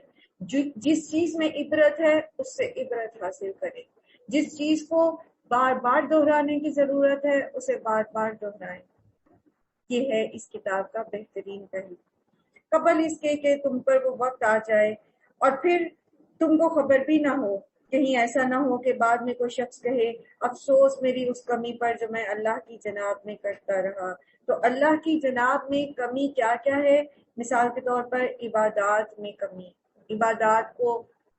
جس چیز میں عبرت ہے اس سے عبرت حاصل کرے، جس چیز کو بار بار دہرانے کی ضرورت ہے اسے بار بار دہرائیں۔ یہ ہے اس کتاب کا بہترین پہلو۔ قبل اس کے کہ تم پر وہ وقت آ جائے اور پھر تم کو خبر بھی نہ ہو، کہیں ایسا نہ ہو کہ بعد میں کوئی شخص کہے افسوس میری اس کمی پر جو میں اللہ کی جناب میں کرتا رہا۔ تو اللہ کی جناب میں کمی کیا کیا ہے؟ مثال کے طور پر عبادات میں کمی، عبادات کو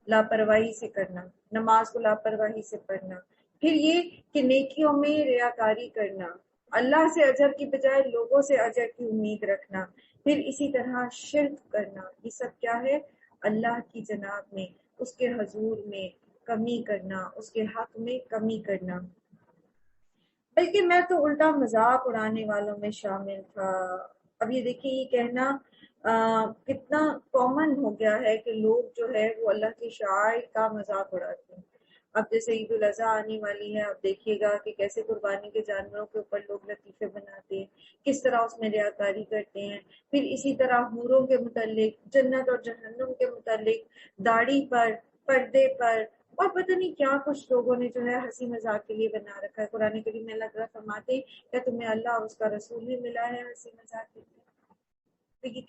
لاپرواہی سے کرنا، نماز کو لاپرواہی سے پڑھنا، پھر یہ کہ نیکیوں میں ریاکاری کرنا، اللہ سے اجر کی بجائے لوگوں سے اجر کی امید رکھنا، پھر اسی طرح شرک کرنا، یہ سب کیا ہے؟ اللہ کی جناب میں، اس کے حضور میں کمی کرنا، اس کے حق میں کمی کرنا۔ بلکہ میں تو الٹا مذاق اڑانے والوں میں شامل تھا۔ اب یہ دیکھیے، یہ کہنا کتنا کامن ہو گیا ہے کہ لوگ جو ہے وہ اللہ کے شعائر کا مذاق اڑاتے ہیں۔ اب جیسے عید الاضحیٰ آنے والی ہے، اب دیکھیے گا کہ کیسے قربانی کے جانوروں کے اوپر لوگ لطیفے بناتے ہیں، کس طرح اس میں ریاکاری کرتے ہیں، پھر اسی طرح حوروں کے متعلق، جنت اور جہنم کے متعلق، داڑھی پر، پردے پر، اور پتہ نہیں کیا کچھ لوگوں نے جو ہے ہنسی مذاق کے لیے بنا رکھا ہے۔ قرآن کریم میں اللہ تعالیٰ فرماتے ہیں کیا تمہیں اللہ اور اس کا رسول بھی ملا ہے ہنسی مذاق کے لیے؟ تو یہ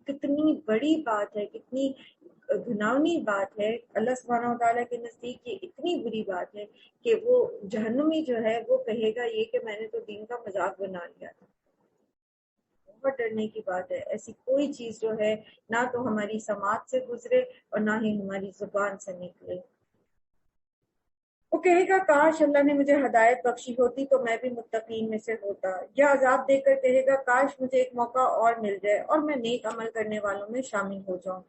کتنی بڑی بات ہے، کتنی گھناؤنی بات ہے۔ اللہ سبحانہ و تعالیٰ کے نزدیک یہ اتنی بری بات ہے کہ وہ جہنمی جو ہے وہ کہے گا یہ کہ میں نے تو دین کا مذاق بنا لیا تھا۔ بہت ڈرنے کی بات ہے، ایسی کوئی چیز جو ہے نہ تو ہماری سماعت سے گزرے اور نہ ہی ہماری زبان سے نکلے۔ وہ کہے گا کاش اللہ نے مجھے ہدایت بخشی ہوتی تو میں بھی متقین میں سے ہوتا، یا عذاب دے کر کہے گا کاش مجھے ایک موقع اور مل جائے اور میں نیک عمل کرنے والوں میں شامل ہو جاؤں۔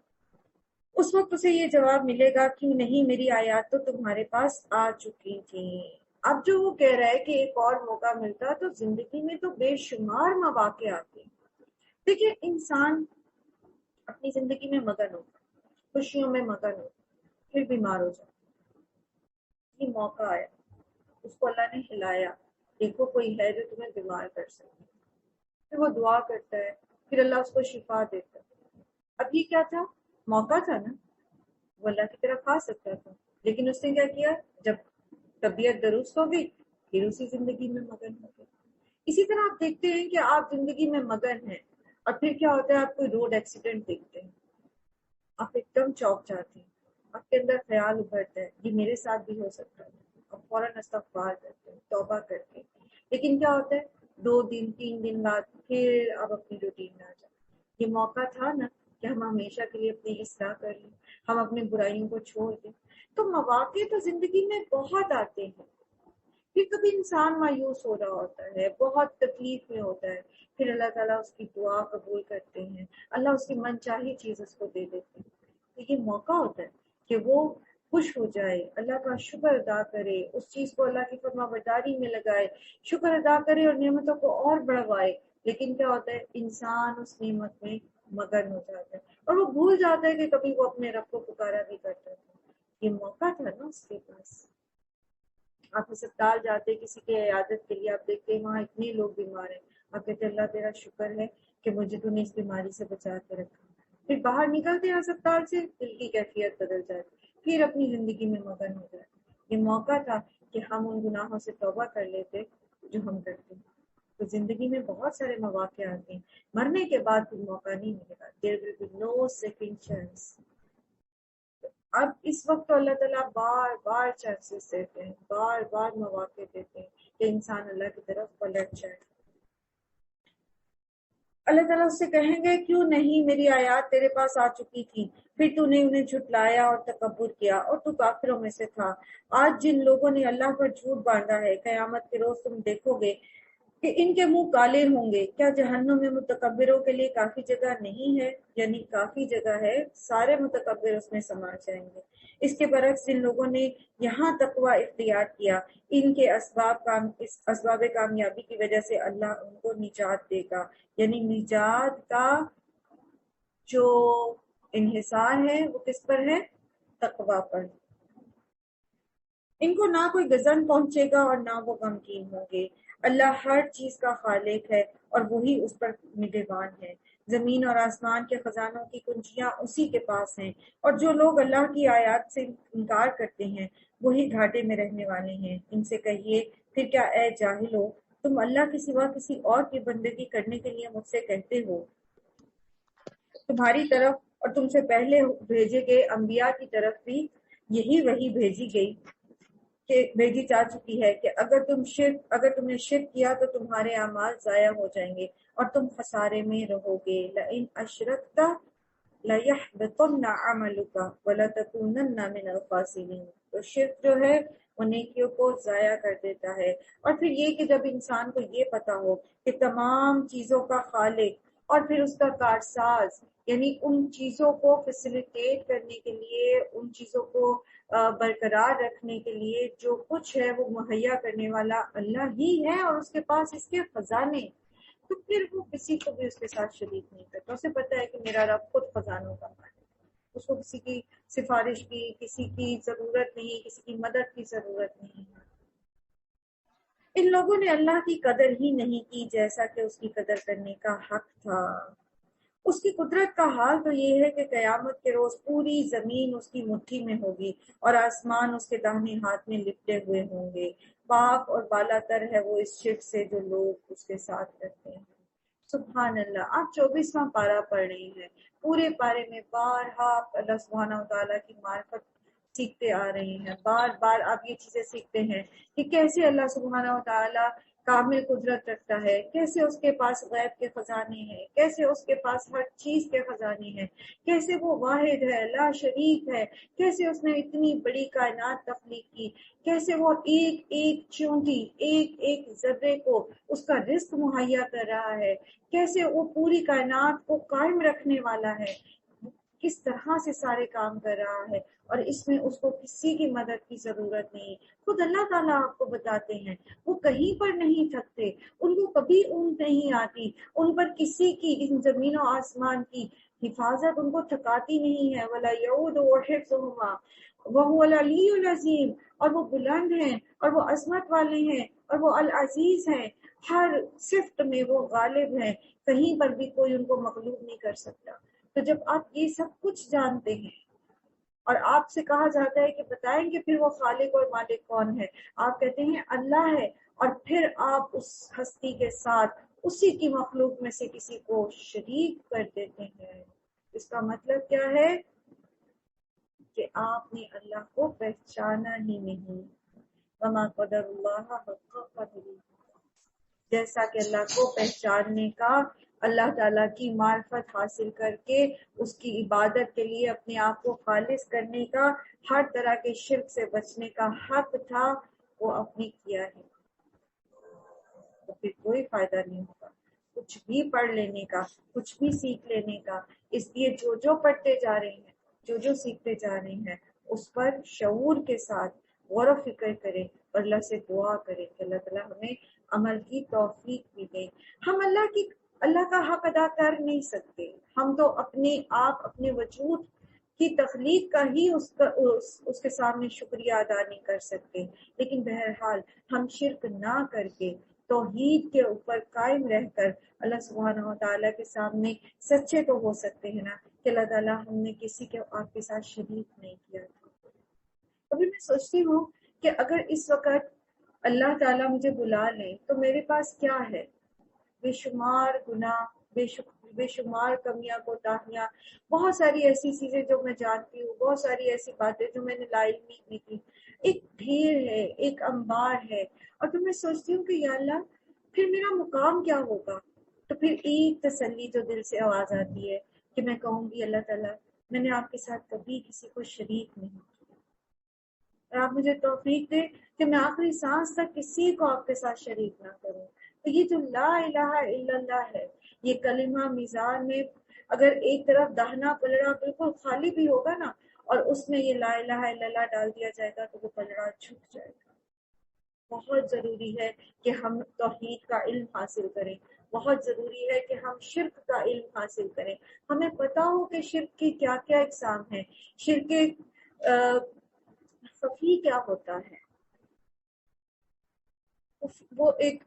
اس وقت اسے یہ جواب ملے گا کہ نہیں، میری آیات تو تمہارے پاس آ چکی تھیں۔ اب جو وہ کہہ رہا ہے کہ ایک اور موقع ملتا تو زندگی میں تو بے شمار مواقع آتے ہیں۔ دیکھیے، انسان اپنی زندگی میں مگن ہوتا، خوشیوں میں مگن ہوتا، پھر بیمار ہو جاتا، یہ موقع آیا، اس کو اللہ نے ہلایا، دیکھو کوئی ہے جو تمہیں بیمار کر سکے، پھر وہ دعا کرتا ہے، پھر اللہ اس کو شفا دیتا ہے۔ اب یہ کیا تھا؟ موقع تھا نا، وہ اللہ کی طرف آ سکتا تھا، لیکن اس نے کیا کیا؟ جب طبیعت درست ہو گئی پھر اسی زندگی میں مگن ہو گیا۔ اسی طرح آپ دیکھتے ہیں کہ آپ زندگی میں مگن ہیں اور پھر کیا ہوتا ہے؟ آپ کوئی روڈ ایکسیڈنٹ دیکھتے ہیں، آپ ایک دم چونک جاتے ہیں، آپ کے اندر خیال ابھرتا ہے یہ میرے ساتھ بھی ہو سکتا ہے، آپ فوراً استغفار کرتے ہیں، توبہ کرتے ہیں، لیکن کیا ہوتا ہے 2 دن 3 دن بعد پھر آپ اپنی روٹین میں آ جاتے ہیں۔ یہ موقع تھا نا کہ ہم ہمیشہ کے لیے اپنی اصلاح کر لیں، ہم اپنی برائیوں کو چھوڑ دیں۔ تو مواقع تو زندگی میں بہت آتے ہیں، پھر کبھی انسان مایوس ہو رہا ہوتا ہے، بہت تکلیف میں ہوتا ہے، پھر اللہ تعالیٰ اس کی دعا قبول کرتے ہیں، اللہ اس کی من چاہی چیز اس کو دے دیتے ہیں۔ تو یہ موقع ہوتا ہے کہ وہ خوش ہو جائے، اللہ کا شکر ادا کرے، اس چیز کو اللہ کی فرما برداری میں لگائے، شکر ادا کرے اور نعمتوں کو اور بڑھوائے۔ لیکن کیا ہوتا ہے؟ انسان اس نعمت میں مگن ہو جاتا ہے اور وہ بھول جاتا ہے کہ کبھی وہ اپنے رب کو پکارا بھی کرتا تھا۔ یہ موقع تھا نا اس کے پاس۔ آپ اسپتال جاتے کسی کے عیادت کے لیے، آپ دیکھتے ہیں وہاں اتنے لوگ بیمار ہیں، آپ کہتے ہیں اللہ تیرا شکر ہے کہ مجھے تو نے اس بیماری سے بچا کے رکھا۔ پھر باہر نکلتے ہیں اسپتال سے، دل کی کیفیت بدل جاتی، پھر اپنی زندگی میں مگن ہو جاتے۔ یہ موقع تھا کہ ہم ان گناہوں سے توبہ کر لیتے جو ہم کرتے ہیں۔ تو زندگی میں بہت سارے مواقع آتے ہیں، مرنے کے بعد کوئی موقع نہیں ملے گا۔ There will be no second chance۔ اب اس وقت تو اللہ تعالیٰ بار بار چانسز دیتے ہیں، بار بار مواقع دیتے ہیں کہ انسان اللہ کی طرف پلٹ جائے۔ اللہ تعالیٰ اس سے کہیں گے کیوں نہیں، میری آیات تیرے پاس آ چکی تھی، پھر تو نے انہیں جھٹلایا اور تکبر کیا اور تو کافروں میں سے تھا۔ آج جن لوگوں نے اللہ پر جھوٹ باندھا ہے، قیامت کے روز تم دیکھو گے کہ ان کے منہ کالے ہوں گے۔ کیا جہنم میں متکبروں کے لیے کافی جگہ نہیں ہے؟ یعنی کافی جگہ ہے، سارے متکبر اس میں سما جائیں گے۔ اس کے برعکس جن لوگوں نے یہاں تقوی اختیار کیا، ان کے اس اسباب کامیابی کی وجہ سے اللہ ان کو نجات دے گا۔ یعنی نجات کا جو انحصار ہے وہ کس پر ہے؟ تقوی پر۔ ان کو نہ کوئی گزن پہنچے گا اور نہ وہ غمگین ہوں گے۔ اللہ ہر چیز کا خالق ہے اور وہی اس پر نگہبان ہے۔ زمین اور آسمان کے خزانوں کی کنجیاں اسی کے پاس ہیں، اور جو لوگ اللہ کی آیات سے انکار کرتے ہیں وہی گھاٹے میں رہنے والے ہیں۔ ان سے کہیے پھر کیا اے جاہلو، تم اللہ کے سوا کسی اور کی بندگی کرنے کے لیے مجھ سے کہتے ہو؟ تمہاری طرف اور تم سے پہلے بھیجے گئے انبیاء کی طرف بھی یہی وحی بھیجی جا چکی ہے کہ اگر تم نے شرک کیا تو تمہارے اعمال ضائع ہو جائیں گے اور تم خسارے میں رہو گے۔ لئن اشرکت لَيَحْبَطَنَّ عَمَلُكَ وَلَتَكُونَنَّ مِنَ الْخَاسِرِينَ۔ تو شرک جو ہے وہ نیکیوں کو ضائع کر دیتا ہے۔ اور پھر یہ کہ جب انسان کو یہ پتا ہو کہ تمام چیزوں کا خالق اور پھر اس کا کارساز، یعنی ان چیزوں کو فیسیلیٹیٹ کرنے کے لیے، ان چیزوں کو برقرار رکھنے کے لیے جو کچھ ہے وہ مہیا کرنے والا اللہ ہی ہے اور اس کے پاس اس کے خزانے، تو پھر وہ کسی کو بھی اس کے ساتھ شریک نہیں کرتا۔ اسے پتا ہے کہ میرا رب خود خزانوں کا مالک ہے، اس کو کسی کی سفارش کی، کسی کی ضرورت نہیں، کسی کی مدد کی ضرورت نہیں ہے۔ ان لوگوں نے اللہ کی قدر ہی نہیں کی جیسا کہ اس کی قدر کرنے کا حق تھا۔ اس کی قدرت کا حال تو یہ ہے کہ قیامت کے روز پوری زمین اس کی مٹھی میں ہوگی اور آسمان اس کے داہنے ہاتھ میں لپٹے ہوئے ہوں گے۔ پاک اور بالا تر ہے وہ اس شرک سے جو لوگ اس کے ساتھ کرتے ہیں۔ سبحان اللہ۔ آپ 24واں پارہ پڑھ رہی ہیں، پورے پارے میں بارہا آپ اللہ سبحانہ وتعالیٰ کی معرفت سیکھتے آ رہے ہیں۔ بار بار آپ یہ چیزیں سیکھتے ہیں کہ کیسے اللہ سبحانہ وتعالیٰ کامل قدرت رکھتا ہے، کیسے اس کے پاس غیب کے خزانے ہیں، کیسے اس کے پاس ہر چیز کے خزانے ہیں، کیسے وہ واحد ہے، لا شریک ہے، کیسے اس نے اتنی بڑی کائنات تخلیق کی، کیسے وہ ایک ایک چونٹی، ایک ایک ذرے کو اس کا رزق مہیا کر رہا ہے، کیسے وہ پوری کائنات کو قائم رکھنے والا ہے، کس طرح سے سارے کام کر رہا ہے، اور اس میں اس کو کسی کی مدد کی ضرورت نہیں۔ خود اللہ تعالیٰ آپ کو بتاتے ہیں وہ کہیں پر نہیں تھکتے، ان کو کبھی اونگ نہیں آتی، ان پر کسی کی ان زمین و آسمان کی حفاظت ان کو تھکاتی نہیں ہے۔ وَلَا يَئُودُهُ حِفْظُهُمَا وَهُوَ الْعَلِيُّ الْعَظِيمُ، اور وہ بلند ہیں اور وہ عظمت والے ہیں اور وہ العزیز ہیں، ہر صفت میں وہ غالب ہیں، کہیں پر بھی کوئی ان کو مغلوب نہیں کر سکتا۔ تو جب آپ یہ سب کچھ جانتے ہیں اور آپ سے کہا جاتا ہے کہ بتائیں کہ پھر وہ خالق اور مالک کون ہے، آپ کہتے ہیں اللہ ہے، اور پھر آپ اس ہستی کے ساتھ اسی کی مخلوق میں سے کسی کو شریک کر دیتے ہیں۔ اس کا مطلب کیا ہے کہ آپ نے اللہ کو پہچانا ہی نہیں۔ وما قدر اللہ حق قدرہ، جیسا کہ اللہ کو پہچاننے کا، اللہ تعالیٰ کی معرفت حاصل کر کے اس کی عبادت کے لیے اپنے آپ کو خالص کرنے کا، ہر طرح کے شرک سے بچنے کا حق تھا، وہ آپ نے کیا ہے، تو پھر کوئی فائدہ نہیں ہوگا کچھ بھی پڑھ لینے کا، کچھ بھی سیکھ لینے کا۔ اس لیے جو پڑھتے جا رہے ہیں، جو سیکھتے جا رہے ہیں، اس پر شعور کے ساتھ غور و فکر کریں اور اللہ سے دعا کریں کہ اللہ تعالیٰ ہمیں عمل کی توفیق بھی دے۔ ہم اللہ کا حق ادا کر نہیں سکتے، ہم تو اپنے آپ، اپنے وجود کی تخلیق کا ہی اس کے سامنے شکریہ ادا نہیں کر سکتے، لیکن بہرحال ہم شرک نہ کر کے توحید کے اوپر قائم رہ کر اللہ سبحانہ و تعالیٰ کے سامنے سچے تو ہو سکتے ہیں نا کہ اللہ تعالیٰ ہم نے کسی کے آپ کے ساتھ شریک نہیں کیا تھا۔ ابھی میں سوچتی ہوں کہ اگر اس وقت اللہ تعالیٰ مجھے بلا لیں تو میرے پاس کیا ہے؟ بے شمار گناہ، بے شمار کمیاں کوتاہیاں، بہت ساری ایسی چیزیں جو میں جانتی ہوں، بہت ساری ایسی باتیں جو میں نے لاعلمی کی تھی، ایک ڈھیر ہے، ایک انبار ہے، اور پھر میں سوچتی ہوں کہ یا اللہ پھر میرا مقام کیا ہوگا؟ تو پھر ایک تسلی جو دل سے آواز آتی ہے کہ میں کہوں گی اللہ تعالیٰ میں نے آپ کے ساتھ کبھی کسی کو شریک نہیں کیا، اور آپ مجھے توفیق دے کہ میں آخری سانس تک کسی کو آپ کے ساتھ شریک نہ کروں۔ تو یہ جو لا الہ الا اللہ ہے، یہ کلمہ میزان میں اگر ایک طرف داہنا پلڑا بالکل خالی بھی ہوگا نا، اور اس میں یہ لا الہ الا اللہ ڈال دیا جائے گا تو وہ پلڑا جھک جائے گا۔ بہت ضروری ہے کہ ہم توحید کا علم حاصل کریں، بہت ضروری ہے کہ ہم شرک کا علم حاصل کریں، ہمیں پتا ہو کہ شرک کی کیا کیا اقسام ہیں، شرک خفی کیا ہوتا ہے،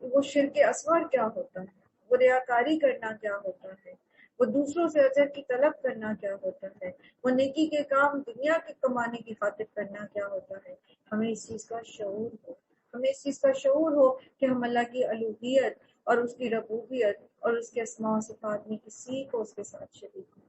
وہ شرک اصغر کیا ہوتا ہے، وہ ریاکاری کرنا کیا ہوتا ہے، وہ دوسروں سے اجر کی طلب کرنا کیا ہوتا ہے، وہ نیکی کے کام دنیا کے کمانے کی خاطر کرنا کیا ہوتا ہے۔ ہمیں اس چیز کا شعور ہو، ہمیں اس چیز کا شعور ہو کہ ہم اللہ کی الوہیت اور اس کی ربوبیت اور اس کے اسماء و صفات میں کسی کو اس کے ساتھ شریک نہیں۔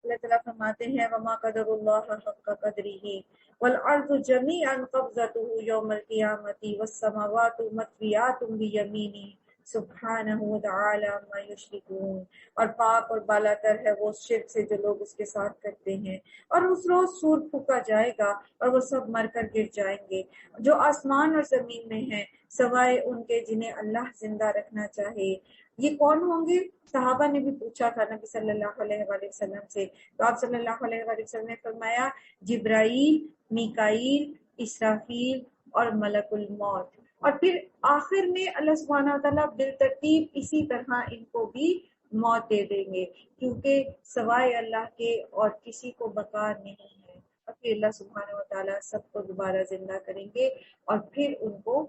اللہ تعالیٰ فرماتے ہیں وما قدر اللہ حق قدرہ والارض جمیعا قبضتہ یوم القیامۃ والسماوات مطویات بیمینہ سبحانہ وتعالی عما یشرکون، اور پاک اور بالا تر ہے وہ شرک سے جو لوگ اس کے ساتھ کرتے ہیں، اور اس روز سور پھونکا جائے گا اور وہ سب مر کر گر جائیں گے جو آسمان اور زمین میں ہیں سوائے ان کے جنہیں اللہ زندہ رکھنا چاہے۔ یہ کون ہوں گے؟ صحابہ نے بھی پوچھا تھا نبی صلی اللہ علیہ وآلہ وسلم سے، تو آپ صلی اللہ علیہ وآلہ وسلم نے فرمایا جبرائیل، میکائیل، اسرافیل اور ملک الموت، اور پھر آخر میں اللہ سبحانہ وتعالیٰ بالترتیب اسی طرح ان کو بھی موت دے دیں گے، کیونکہ سوائے اللہ کے اور کسی کو بقا نہیں ہے، اور پھر اللہ سبحانہ وتعالیٰ سب کو دوبارہ زندہ کریں گے اور پھر ان کو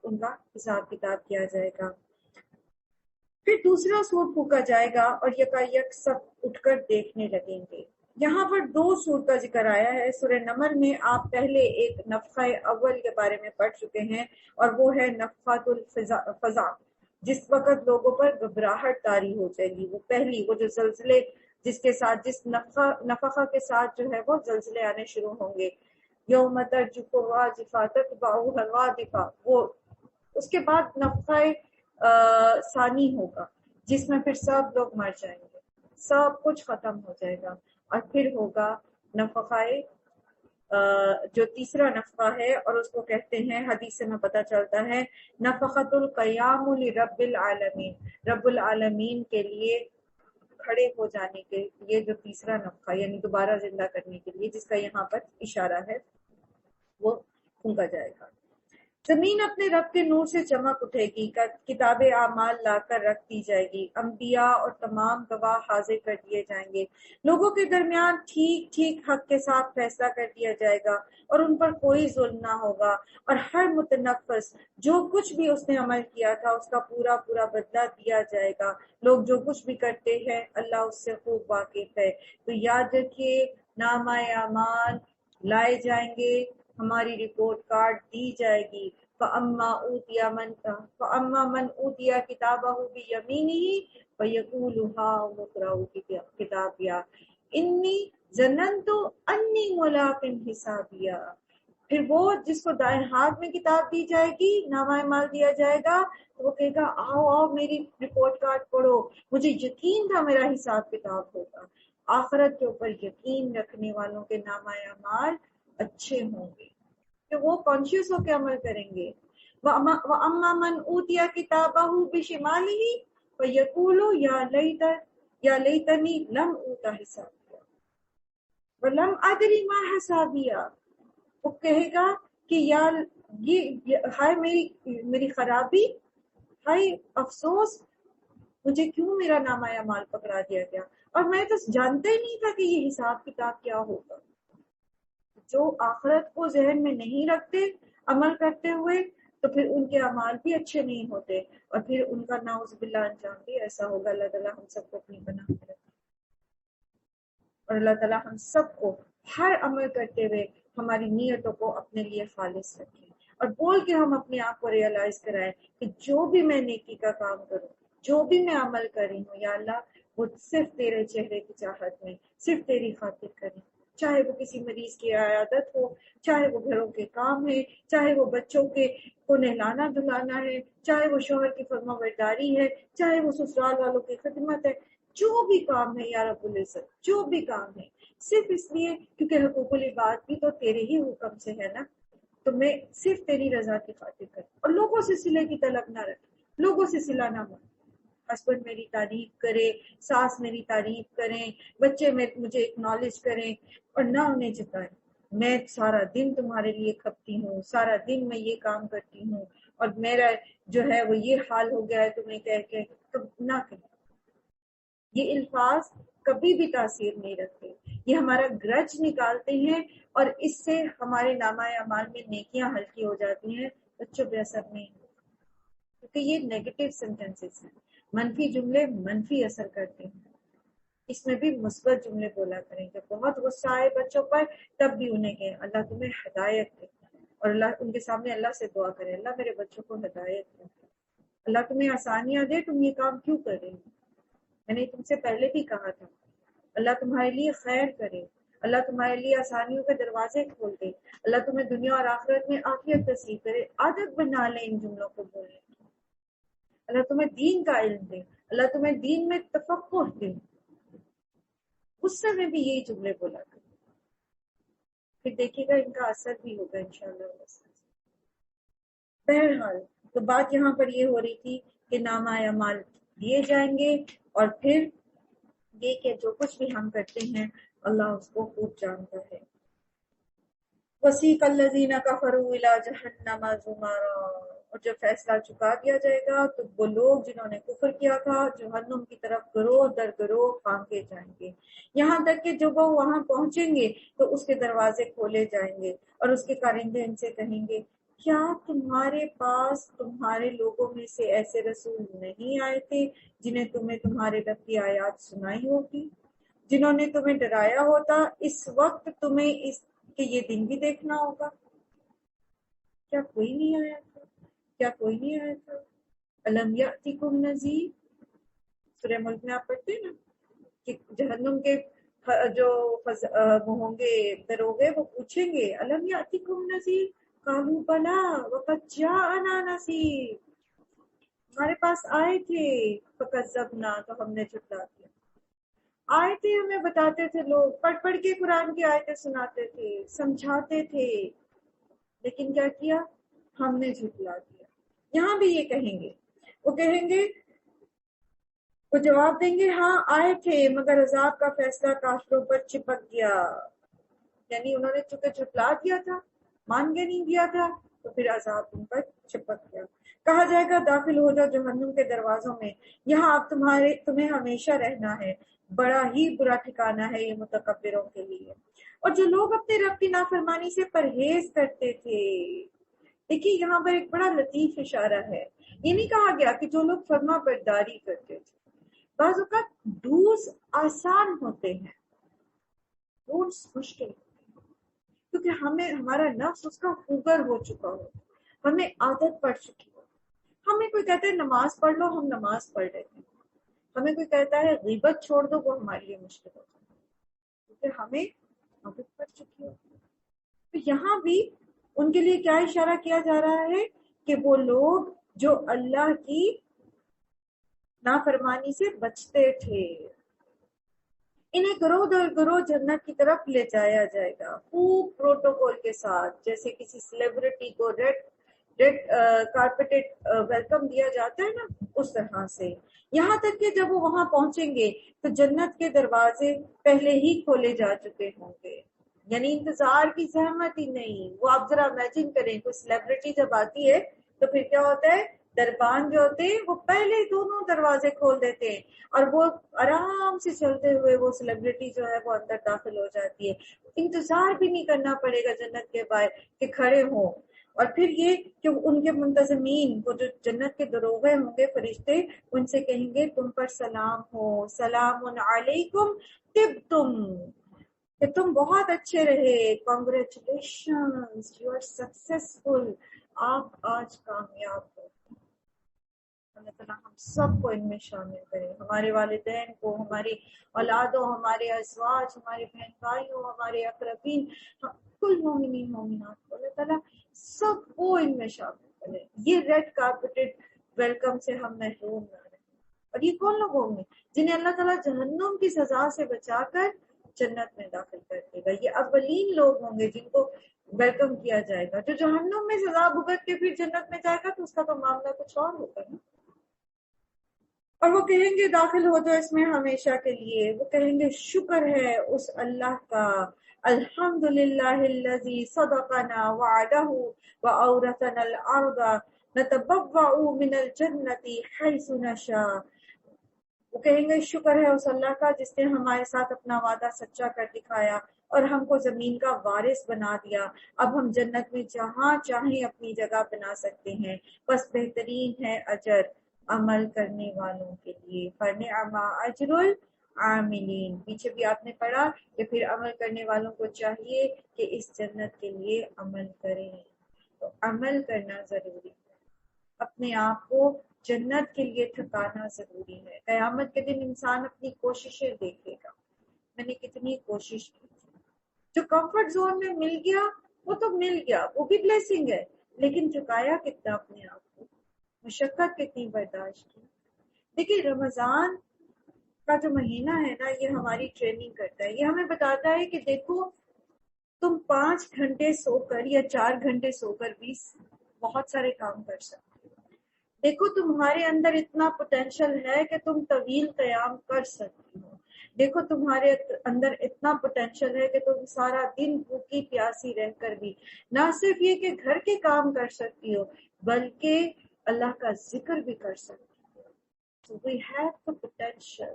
ان کا حساب کتاب کیا جائے گا۔ پھر دوسرا سور پھونکا جائے گا اور یکایک سب اٹھ کر دیکھنے لگیں گے۔ یہاں پر دو سور کا ذکر آیا ہے۔ سورہ نمل میں آپ پہلے ایک نفخہ اول کے بارے میں پڑھ چکے ہیں، اور وہ ہے نفخۃ الفزع، جس وقت لوگوں پر گھبراہٹ طاری ہو جائے گی۔ وہ پہلی وہ جو زلزلے جس کے ساتھ جس نفخہ کے ساتھ جو ہے وہ زلزلے آنے شروع ہوں گے، یوم ترجف الراجفہ تتبعها الرادفہ، وہ اس کے بعد نفخہ ثانی ہوگا جس میں پھر سب لوگ مر جائیں گے، سب کچھ ختم ہو جائے گا، اور پھر ہوگا نفخہ جو تیسرا نفخہ ہے، اور اس کو کہتے ہیں حدیث سے میں پتہ چلتا ہے نفخۃ القیام لرب العالمین، رب العالمین کے لیے کھڑے ہو جانے کے لیے جو تیسرا نفخہ یعنی دوبارہ زندہ کرنے کے لیے جس کا یہاں پر اشارہ ہے وہ پھونکا جائے گا۔ زمین اپنے رب کے نور سے چمک اٹھے گی، کتاب اعمال لا کر رکھ دی جائے گی، انبیاء اور تمام گواہ حاضر کر دیے جائیں گے، لوگوں کے درمیان ٹھیک ٹھیک حق کے ساتھ فیصلہ کر دیا جائے گا اور ان پر کوئی ظلم نہ ہوگا، اور ہر متنفس جو کچھ بھی اس نے عمل کیا تھا اس کا پورا پورا بدلہ دیا جائے گا۔ لوگ جو کچھ بھی کرتے ہیں اللہ اس سے خوب واقف ہے۔ تو یاد رکھیے نامہ اعمال لائے جائیں گے، ہماری رپورٹ کارڈ دی جائے گی، فَأَمَّا مَنْ أُوتِيَ كِتَابَهُ بِيَمِينِهِ فَيَقُولُ هَاؤُمُ اقْرَءُوا كِتَابِيَهْ إِنِّي ظَنَنتُ أَنِّي مُلَاقٍ حِسَابِيَهْ۔ پھر وہ جس کو دائیں ہاتھ میں کتاب دی جائے گی، نامہ اعمال دیا جائے گا، تو وہ کہے گا آؤ آؤ میری رپورٹ کارڈ پڑھو، مجھے یقین تھا میرا حساب کتاب ہوگا۔ آخرت کے اوپر یقین رکھنے والوں کے نامہ اعمال اچھے ہوں گے کہ وہ کانشیس ہو کے عمل کریں گے۔ وَأَمَّا مَنْ أُوتِيَ كِتَابَهُ بِشِمَالِهِ فَيَقُولُ يَا لَيْتَنِي لَمْ أُوتَ حِسَابِيَهْ وَلَمْ أَدْرِ مَا حِسَابِيَهْ۔ وہ کہے گا کہ ہائے میری خرابی، ہائے افسوس، مجھے کیوں میرا نامہ اعمال پکڑا دیا گیا، اور میں تو جانتا ہی نہیں تھا کہ یہ حساب کتاب کیا ہوگا۔ جو آخرت کو ذہن میں نہیں رکھتے عمل کرتے ہوئے تو پھر ان کے اعمال بھی اچھے نہیں ہوتے، اور پھر ان کا نعوذ باللہ انجام بھی ایسا ہوگا۔ اللہ تعالیٰ ہم سب کو اپنی پناہ میں رکھے، اور اللہ تعالیٰ ہم سب کو ہر عمل کرتے ہوئے ہماری نیتوں کو اپنے لیے خالص رکھیں، اور بول کے ہم اپنے آپ کو ریئلائز کرائیں کہ جو بھی میں نیکی کا کام کروں، جو بھی میں عمل کر رہی ہوں، یا اللہ وہ صرف تیرے چہرے کی چاہت میں، صرف تیری خاطر کریں۔ چاہے وہ کسی مریض کی عیادت ہو، چاہے وہ گھروں کے کام ہے، چاہے وہ بچوں کے کو نہلانا دھلانا ہے، چاہے وہ شوہر کی فرما برداری ہے، چاہے وہ سسرال والوں کی خدمت ہے، جو بھی کام ہے یا رب العزت، جو بھی کام ہے، صرف اس لیے کیونکہ حقوق العباد بھی تو تیرے ہی حکم سے ہے نا، تو میں صرف تیری رضا کی خاطر کروں، اور لوگوں سے صلے کی طلب نہ رکھ، لوگوں سے صلہ نہ مانگ۔ ہسبینڈ میری تعریف کرے، ساس میری تعریف کریں، بچے مجھے اکنالج کریں، اور نہ انہیں جتائیں میں سارا دن تمہارے لیے کھپتی ہوں، سارا دن میں یہ کام کرتی ہوں، اور میرا جو ہے وہ یہ حال ہو گیا ہے تمہیں کہہ کے، تو نہ کہیں۔ یہ الفاظ کبھی بھی تاثیر نہیں رکھتے، یہ ہمارا گرج نکالتے ہیں، اور اس سے ہمارے نامہ اعمال میں نیکیاں ہلکی ہو جاتی ہیں، بچوں بے اثر نہیں، کیونکہ یہ نیگیٹو سینٹینسز ہیں، منفی جملے منفی اثر کرتے ہیں۔ اس میں بھی مثبت جملے بولا کریں، جب بہت غصہ آئے بچوں پر تب بھی انہیں کہیں اللہ تمہیں ہدایت دے، اور اللہ ان کے سامنے اللہ سے دعا کرے، اللہ میرے بچوں کو ہدایت دے، اللہ تمہیں آسانیاں دے، تم یہ کام کیوں کر رہے ہو، میں نے تم سے پہلے بھی کہا تھا، اللہ تمہارے لیے خیر کرے، اللہ تمہارے لیے آسانیوں کے دروازے کھول دے، اللہ تمہیں دنیا اور آخرت میں عافیت نصیب کرے، عادت بنا لیں ان جملوں کو بولنے کی، اللہ تمہیں دین کا علم دے، اللہ تمہیں دین میں تفقہ دے، غصے میں بھی یہی جملے بولا کریں، پھر دیکھیے گا ان کا اثر بھی ہوگا انشاءاللہ۔ بہرحال تو بات یہاں پر یہ ہو رہی تھی کہ نامہ اعمال دیے جائیں گے، اور پھر یہ کہ جو کچھ بھی ہم کرتے ہیں اللہ اس کو خوب جانتا ہے۔ وسیق الذین کفروا الی جہنم زمرا، اور جب فیصلہ چکا دیا جائے گا تو وہ لوگ جنہوں نے کفر کیا تھا جہنم کی طرف گروہ در گروہ پھانکے جائیں گے، یہاں تک کہ جب وہ وہاں پہنچیں گے تو اس کے دروازے کھولے جائیں گے، اور اس کے کارندے ان سے کہیں گے کیا تمہارے پاس تمہارے لوگوں میں سے ایسے رسول نہیں آئے تھے جنہیں تمہیں تمہارے رب کی آیات سنائی ہوتی، جنہوں نے تمہیں ڈرایا ہوتا، اس وقت تمہیں اس کہ یہ دن بھی دیکھنا ہوگا، کیا کوئی نہیں آیا تھا، کیا کوئی نہیں آیا تھا؟ الم یاتکم نذیر، سورہ ملک میں آپ پڑھتے ہیں نا کہ جہنم کے جو وہ ہوں گے دروغے، وہ پوچھیں گے الم یاتکم نذیر قالوا بلا وقد جاءنا نذیر، ہمارے پاس آئے تھے فکذبنا، تو ہم نے جھٹلا دیا، آئے تھے ہمیں بتاتے تھے، لوگ پڑھ پڑھ کے قرآن کی آیتیں سناتے تھے، سمجھاتے تھے، لیکن کیا کیا، ہم نے جھٹلا دیا۔ یہاں بھی یہ کہیں گے، وہ کہیں گے، وہ جواب دیں گے ہاں آئے تھے مگر عذاب کا فیصلہ کافروں پر چپک گیا، یعنی انہوں نے چونکہ جھٹلا دیا تھا، مان کے نہیں دیا تھا، تو پھر عذاب ان پر چپک گیا۔ کہا جائے گا داخل ہو جاؤ جہنم کے دروازوں میں، یہاں اب تمہیں ہمیشہ رہنا ہے، بڑا ہی برا ٹھکانہ ہے یہ متکبروں کے لیے۔ اور جو لوگ اپنے رب کی نافرمانی سے پرہیز کرتے تھے، دیکھیے یہاں پر ایک بڑا لطیف اشارہ ہے، یہ نہیں کہا گیا کہ جو لوگ فرما برداری کرتے تھے، بعض اوقات ڈوز آسان ہوتے ہیں، رولز مشکل ہوتے ہیں، کیونکہ ہمارا نفس اس کا خوگر ہو چکا ہو، ہمیں عادت پڑ چکی ہو، ہمیں کوئی کہتا ہے نماز پڑھ لو، ہم نماز پڑھ لیتے ہیں، ہمیں کوئی کہتا ہے غیبت چھوڑ دو، وہ ہمارے لیے مشکل ہوتا ہے، کیونکہ ہمیں عادت پڑ چکی ہوتی ہے۔ تو یہاں بھی ان کے لیے کیا اشارہ کیا جا رہا ہے کہ وہ لوگ جو اللہ کی نافرمانی سے بچتے تھے، انہیں گروہ در گروہ جنت کی طرف لے جایا جائے گا، خوب پروٹوکول کے ساتھ، جیسے کسی سیلیبریٹی کو ریڈ کارپیٹڈ ویلکم دیا جاتا ہے نا، اس طرح سے، یہاں تک کہ جب وہ وہاں پہنچیں گے تو جنت کے دروازے پہلے ہی کھولے جا چکے ہوں گے، یعنی انتظار کی زحمت ہی نہیں۔ وہ آپ ذرا امیجن کریں، کوئی سیلیبریٹی جب آتی ہے تو پھر کیا ہوتا ہے، دربان جو ہوتے ہیں وہ پہلے دونوں دروازے کھول دیتے ہیں، اور وہ آرام سے چلتے ہوئے وہ سیلیبریٹی جو ہے وہ اندر داخل ہو جاتی ہے، انتظار بھی نہیں کرنا پڑے گا جنت کے باہر کہ کھڑے ہوں۔ اور پھر یہ کہ ان کے منتظمین، وہ جو جنت کے دروغے ہوں گے فرشتے، ان سے کہیں گے تم پر سلام ہو، سلام علیکم طبتم، کہ تم بہت اچھے رہے، کانگریچولیشنز، یو آر سکسیسفل، آپ آج کامیاب ہو۔ اللہ تعالیٰ ہم سب کو ان میں شامل کرے، ہمارے والدین کو، ہماری اولادوں، ہمارے ازواج، ہمارے بہن بھائیوں، ہمارے اقربین، کل مومنین مومنات کو اللہ تعالیٰ سب کو ان میں شامل کرے. یہ ریڈ کارپیٹڈ ویلکم سے ہم محروم نہ رہیں. اور یہ کون لوگ ہوں گے جنہیں اللہ تعالیٰ جہنم کی سزا سے بچا کر جنت میں داخل کر دے گا؟ یہ اولین لوگ ہوں گے جن کو ویلکم کیا جائے گا. جو جہنم میں سزا بھگت کے پھر جنت میں جائے گا تو اس کا تو معاملہ کچھ اور ہوگا نا. اور وہ کہیں گے داخل ہو جو اس میں ہمیشہ کے لیے. وہ کہیں گے شکر ہے اس اللہ کا، الحمدللہ الذی صدقنا وعدہ واورثنا الارض نتبوأ من الجنۃ حیث نشاء. وہ کہیں گے شکر ہے اس اللہ کا جس نے ہمارے ساتھ اپنا وعدہ سچا کر دکھایا اور ہم کو زمین کا وارث بنا دیا. اب ہم جنت میں جہاں چاہیں اپنی جگہ بنا سکتے ہیں. بس بہترین ہے اجر عمل کرنے والوں کے لیے. فَنِعْمَ أَجْرُ الْعَامِلِينَ. پیچھے بھی آپ نے پڑھا کہ پھر عمل کرنے والوں کو چاہیے کہ اس جنت کے لیے عمل کریں. تو عمل کرنا ضروری ہے، اپنے آپ کو جنت کے لیے تھکانا ضروری ہے. قیامت کے دن انسان اپنی کوششیں دیکھے گا، میں نے کتنی کوشش کی تھی. جو کمفرٹ زون میں مل گیا وہ تو مل گیا، وہ بھی بلیسنگ ہے، لیکن تھکایا کتنا اپنے آپ کو، مشقت کتنی برداشت کی. دیکھیے رمضان کا جو مہینہ ہے نا، یہ ہماری ٹریننگ کرتا ہے. یہ ہمیں بتاتا ہے کہ دیکھو تم 5 گھنٹے سو کر یا 4 گھنٹے سو کر بھی بہت سارے کام کر سکتے. دیکھو تمہارے اندر اتنا پوٹینشل ہے کہ تم طویل قیام کر سکتی ہو. دیکھو تمہارے اندر اتنا پوٹینشل ہے کہ تم سارا دن بھوکی پیاسی رہ کر بھی نہ صرف یہ کہ گھر کے کام کر سکتی ہو بلکہ اللہ کا ذکر بھی کر سکتی ہو. So we have the potential.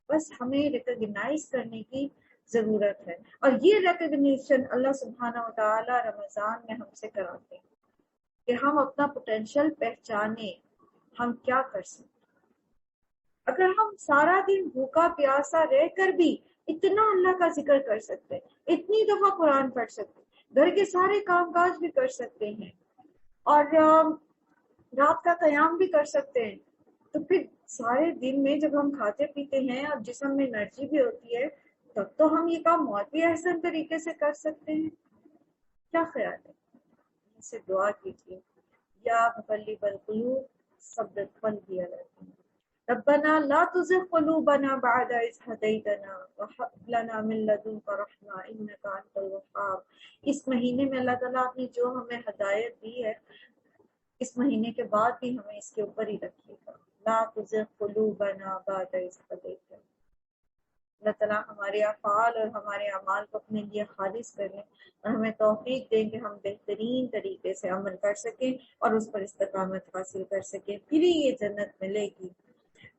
بس ہمیں ریکگنائز کرنے کی ضرورت ہے، اور یہ ریکگنیشن اللہ سبحانہ و تعالی رمضان میں ہم سے کراتے ہیں کہ ہم اپنا پوٹینشل پہچانیں، ہم کیا کر سکتے. اگر ہم سارا دن بھوکا پیاسا رہ کر بھی اتنا اللہ کا ذکر کر سکتے، اتنی دفعہ قرآن پڑھ سکتے، گھر کے سارے کام کاج بھی کر سکتے ہیں اور رات کا قیام بھی کر سکتے ہیں، تو پھر سارے دن میں جب ہم کھاتے پیتے ہیں اور جسم میں انرجی بھی ہوتی ہے تب تو ہم یہ کام بہت بھی احسن طریقے سے کر سکتے ہیں. کیا خیال ہے؟ سے دعا کیجیے، یا مقلب القلوب ثبت قلبی علی دینک، ربنا لا تزغ قلوبنا بعد إذ هديتنا وهب لنا من لدنك رحمة إنك أنت الوهاب. اس مہینے میں اللہ تعالیٰ نے جو ہمیں ہدایت دی ہے، اس مہینے کے بعد بھی ہمیں اس کے اوپر ہی رکھیے گا. لا تزغ قلوبنا بعد إذ هديتنا. اللہ تعالیٰ ہمارے افعال اور ہمارے اعمال کو اپنے لیے خالص کریں اور ہمیں توفیق دیں کہ ہم بہترین طریقے سے عمل کر سکیں اور اس پر استقامت حاصل کر سکیں، پھر ہی یہ جنت ملے گی.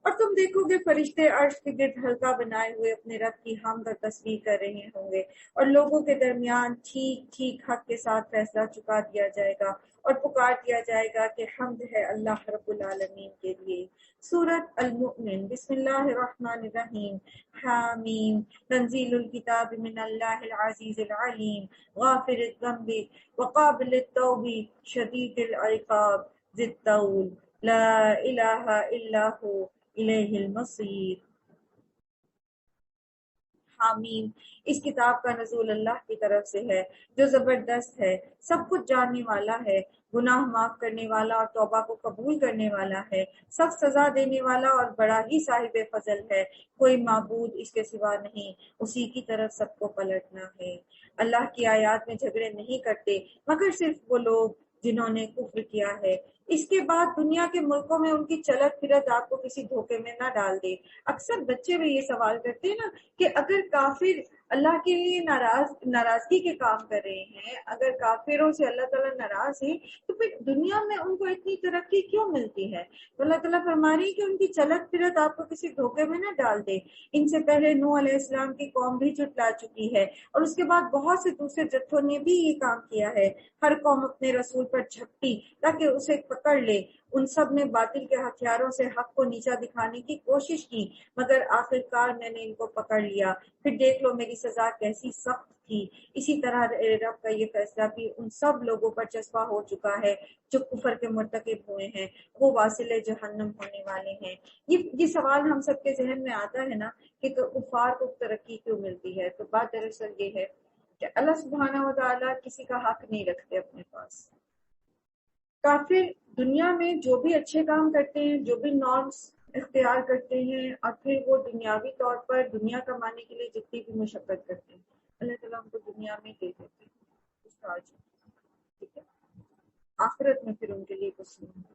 اور تم دیکھو گے فرشتے عرش کے گرد حلقہ بنائے ہوئے اپنے رب کی حمد اور تسبیح کر رہے ہوں گے، اور لوگوں کے درمیان ٹھیک ٹھیک حق کے ساتھ فیصلہ چکا دیا جائے گا اور پکار دیا جائے گا کہ حمد ہے اللہ رب العالمین کے لیے. سورۃ المؤمن. بسم اللہ الرحمن الرحیم. حامیم. تنزیل الکتاب من اللہ العزیز العلیم غافر الذنب وقابل التوب شدید العقاب ذی الطول لا الہ الا هو الیہ المصیر. حامیم. اس کتاب کا نزول اللہ کی طرف سے ہے جو زبردست ہے، سب کچھ جاننے والا ہے، گناہ معاف کرنے والا اور توبہ کو قبول کرنے والا ہے، سخت سزا دینے والا اور بڑا ہی صاحب فضل ہے. کوئی معبود اس کے سوا نہیں، اسی کی طرف سب کو پلٹنا ہے. اللہ کی آیات میں جھگڑے نہیں کرتے مگر صرف وہ لوگ جنہوں نے کفر کیا ہے. اس کے بعد دنیا کے ملکوں میں ان کی چلت پھرت آپ کو کسی دھوکے میں نہ ڈال دے. اکثر بچے بھی یہ سوال کرتے ہیں نا کہ اگر کافر اللہ کے لیے ناراضگی کے کام کر رہے ہیں، اگر کافروں سے اللہ تعالیٰ ناراض ہے تو پھر دنیا میں ان کو اتنی ترقی کیوں ملتی ہے؟ تو اللہ تعالیٰ فرما رہی ہے کہ ان کی چلت پھرت آپ کو کسی دھوکے میں نہ ڈال دے. ان سے پہلے نوح علیہ السلام کی قوم بھی جھٹلا چکی ہے اور اس کے بعد بہت سے دوسرے جتھوں نے بھی یہ کام کیا ہے. ہر قوم اپنے رسول پر جھپٹی تاکہ اسے پکڑ لے۔ ان سب نے باطل کے ہتھیاروں سے حق کو نیچا دکھانے کی کوشش کی، مگر آخرکار میں نے ان کو پکڑ لیا۔ پھر دیکھ لو میری سزا کیسی سخت تھی۔ اسی طرح رب کا یہ فیصلہ بھی ان سب لوگوں پر چسپاں ہو چکا ہے جو کفر کے مرتکب ہوئے ہیں، وہ واصل جہنم ہونے والے ہیں۔ یہ سوال ہم سب کے ذہن میں آتا ہے نا کہ کفار کو ترقی کیوں ملتی ہے؟ تو بات دراصل یہ ہے کہ اللہ سبحانہ و تعالیٰ کسی کا حق نہیں رکھتے اپنے پاس۔ کافر دنیا میں جو بھی اچھے کام کرتے ہیں، جو بھی نارمز اختیار کرتے ہیں، اور پھر وہ دنیاوی طور پر دنیا کمانے کے لیے جتنی بھی مشقت کرتے ہیں، اللہ تعالیٰ ان کو دنیا میں دے دیتے ہیں اس کا اجر، ٹھیک ہے؟ آخرت میں پھر ان کے لیے کچھ نہیں ہوتا۔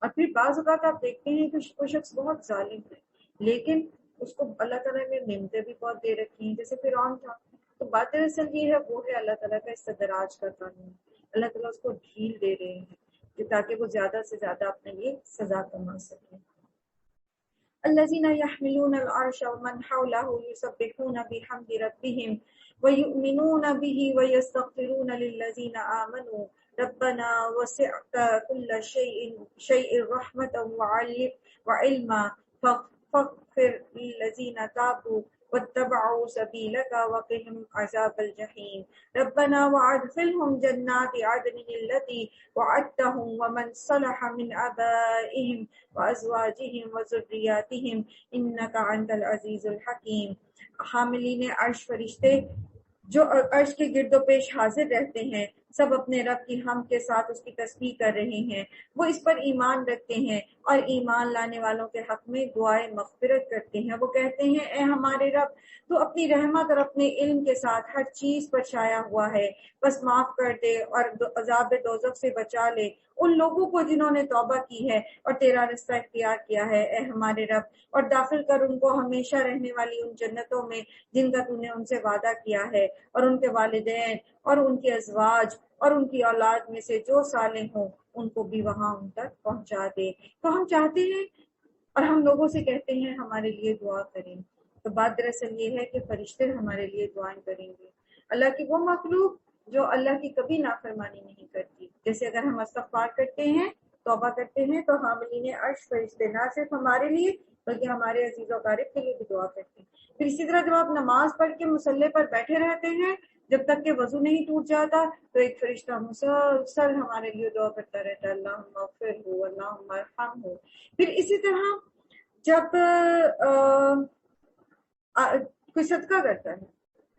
اور پھر بعض اوقات آپ دیکھتے ہیں کہ کوئی شخص بہت ظالم ہے، لیکن اس کو اللہ تعالیٰ نے نعمتیں بھی بہت دے رکھی ہیں، جیسے فرعون تھا۔ تو بات دراصل یہ ہے، وہ ہے اللہ تعالیٰ کا استدراج کا قانون۔ اللہ تعالیٰ اس کو ڈھیل دے رہے ہیں کہ تاکہ وہ زیادہ سے زیادہ اپنے لیے سزا کما سکے۔ الذين يحملون العرش ومن حوله يسبحون بحمد ربهم ويؤمنون به ويستغفرون للذين آمنوا ربنا وسعت كل شيء رحمة وعلما فاغفر للذين تابوا واتبعوا سبيلك وقهم عذاب الجحيم ربنا وادخلهم جنات عدن التي وعدتهم ومن صلح من آبائهم وأزواجهم وذرياتهم إنك أنت العزيز الحكيم۔ حاملین عرش فرشتے جو عرش کے گرد و پیش حاضر رہتے ہیں، سب اپنے رب کی حمد کے ساتھ اس کی تسبیح کر رہے ہیں۔ وہ اس پر ایمان رکھتے ہیں اور ایمان لانے والوں کے حق میں دعائے مغفرت کرتے ہیں۔ وہ کہتے ہیں، اے ہمارے رب، تو اپنی رحمت اور اپنے علم کے ساتھ ہر چیز پر چھایا ہوا ہے، بس معاف کر دے اور عذاب دوزخ سے بچا لے ان لوگوں کو جنہوں نے توبہ کی ہے اور تیرا رستہ اختیار کیا ہے، اے ہمارے رب، اور داخل کر ان کو ہمیشہ رہنے والی ان جنتوں میں جن کا تو نے ان سے وعدہ کیا ہے، اور ان کے والدین اور ان کے ازواج اور ان کی اولاد میں سے جو صالح ہوں ان کو بھی وہاں ان تک پہنچا دے۔ تو ہم چاہتے ہیں اور ہم لوگوں سے کہتے ہیں ہمارے لیے دعا کریں۔ تو بات دراصل یہ ہے کہ فرشتے ہمارے لیے دعائیں کریں گے۔ اللہ کی وہ مخلوق جو اللہ کی کبھی نافرمانی نہیں کرتی، جیسے اگر ہم استغفار کرتے ہیں، توبہ کرتے ہیں، تو حاملین عرش فرشتے نہ صرف ہمارے لیے بلکہ ہمارے عزیز و اقارب کے لیے بھی دعا کرتے ہیں۔ پھر اسی طرح جب آپ نماز پڑھ کے مصلی پر بیٹھے رہتے ہیں جب تک کہ وضو نہیں ٹوٹ جاتا، تو ایک فرشتہ مسلسل ہمارے لیے دعا کرتا رہتا ہے، اللہم اغفر ہو، اللہم ارحم ہو۔ پھر اسی طرح جب کوئی صدقہ کرتا ہے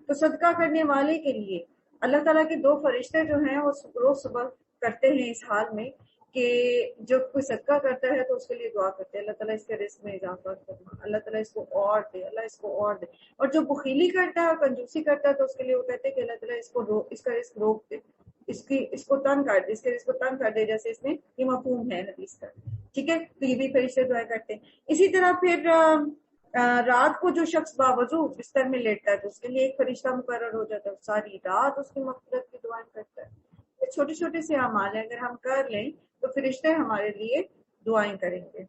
تو صدقہ کرنے والے کے لیے اللہ تعالیٰ کے دو فرشتے جو ہیں وہ روز صبح کرتے ہیں اس حال میں کہ جب کوئی صدقہ کرتا ہے تو اس کے لیے دعا کرتے ہیں، اللہ تعالیٰ اس کے رزق میں اضافہ کرنا، اللہ تعالیٰ اس کو اور دے، اللہ اس کو اور دے۔ اور جو بخیلی کرتا ہے اور کنجوسی کرتا ہے تو اس کے لیے وہ کہتے ہیں کہ اللہ تعالیٰ اس کا رزق روک دے، اس کو تنگ کر دے، اس کے رزق کو تنگ کر دے، جیسے اس میں یہ مفہوم ہے حدیث کا، ٹھیک ہے؟ تو یہ بھی فرشتے دعا کرتے ہیں۔ اسی طرح پھر رات کو جو شخص باوضو بستر میں لیٹتا ہے تو اس کے لیے ایک فرشتہ مقرر ہو جاتا ہے، ساری رات اس کی مغفرت کی دعائیں کرتا ہے۔ یہ چھوٹے چھوٹے سے اعمال ہیں، اگر ہم کر لیں تو فرشتے ہمارے لیے دعائیں کریں گے۔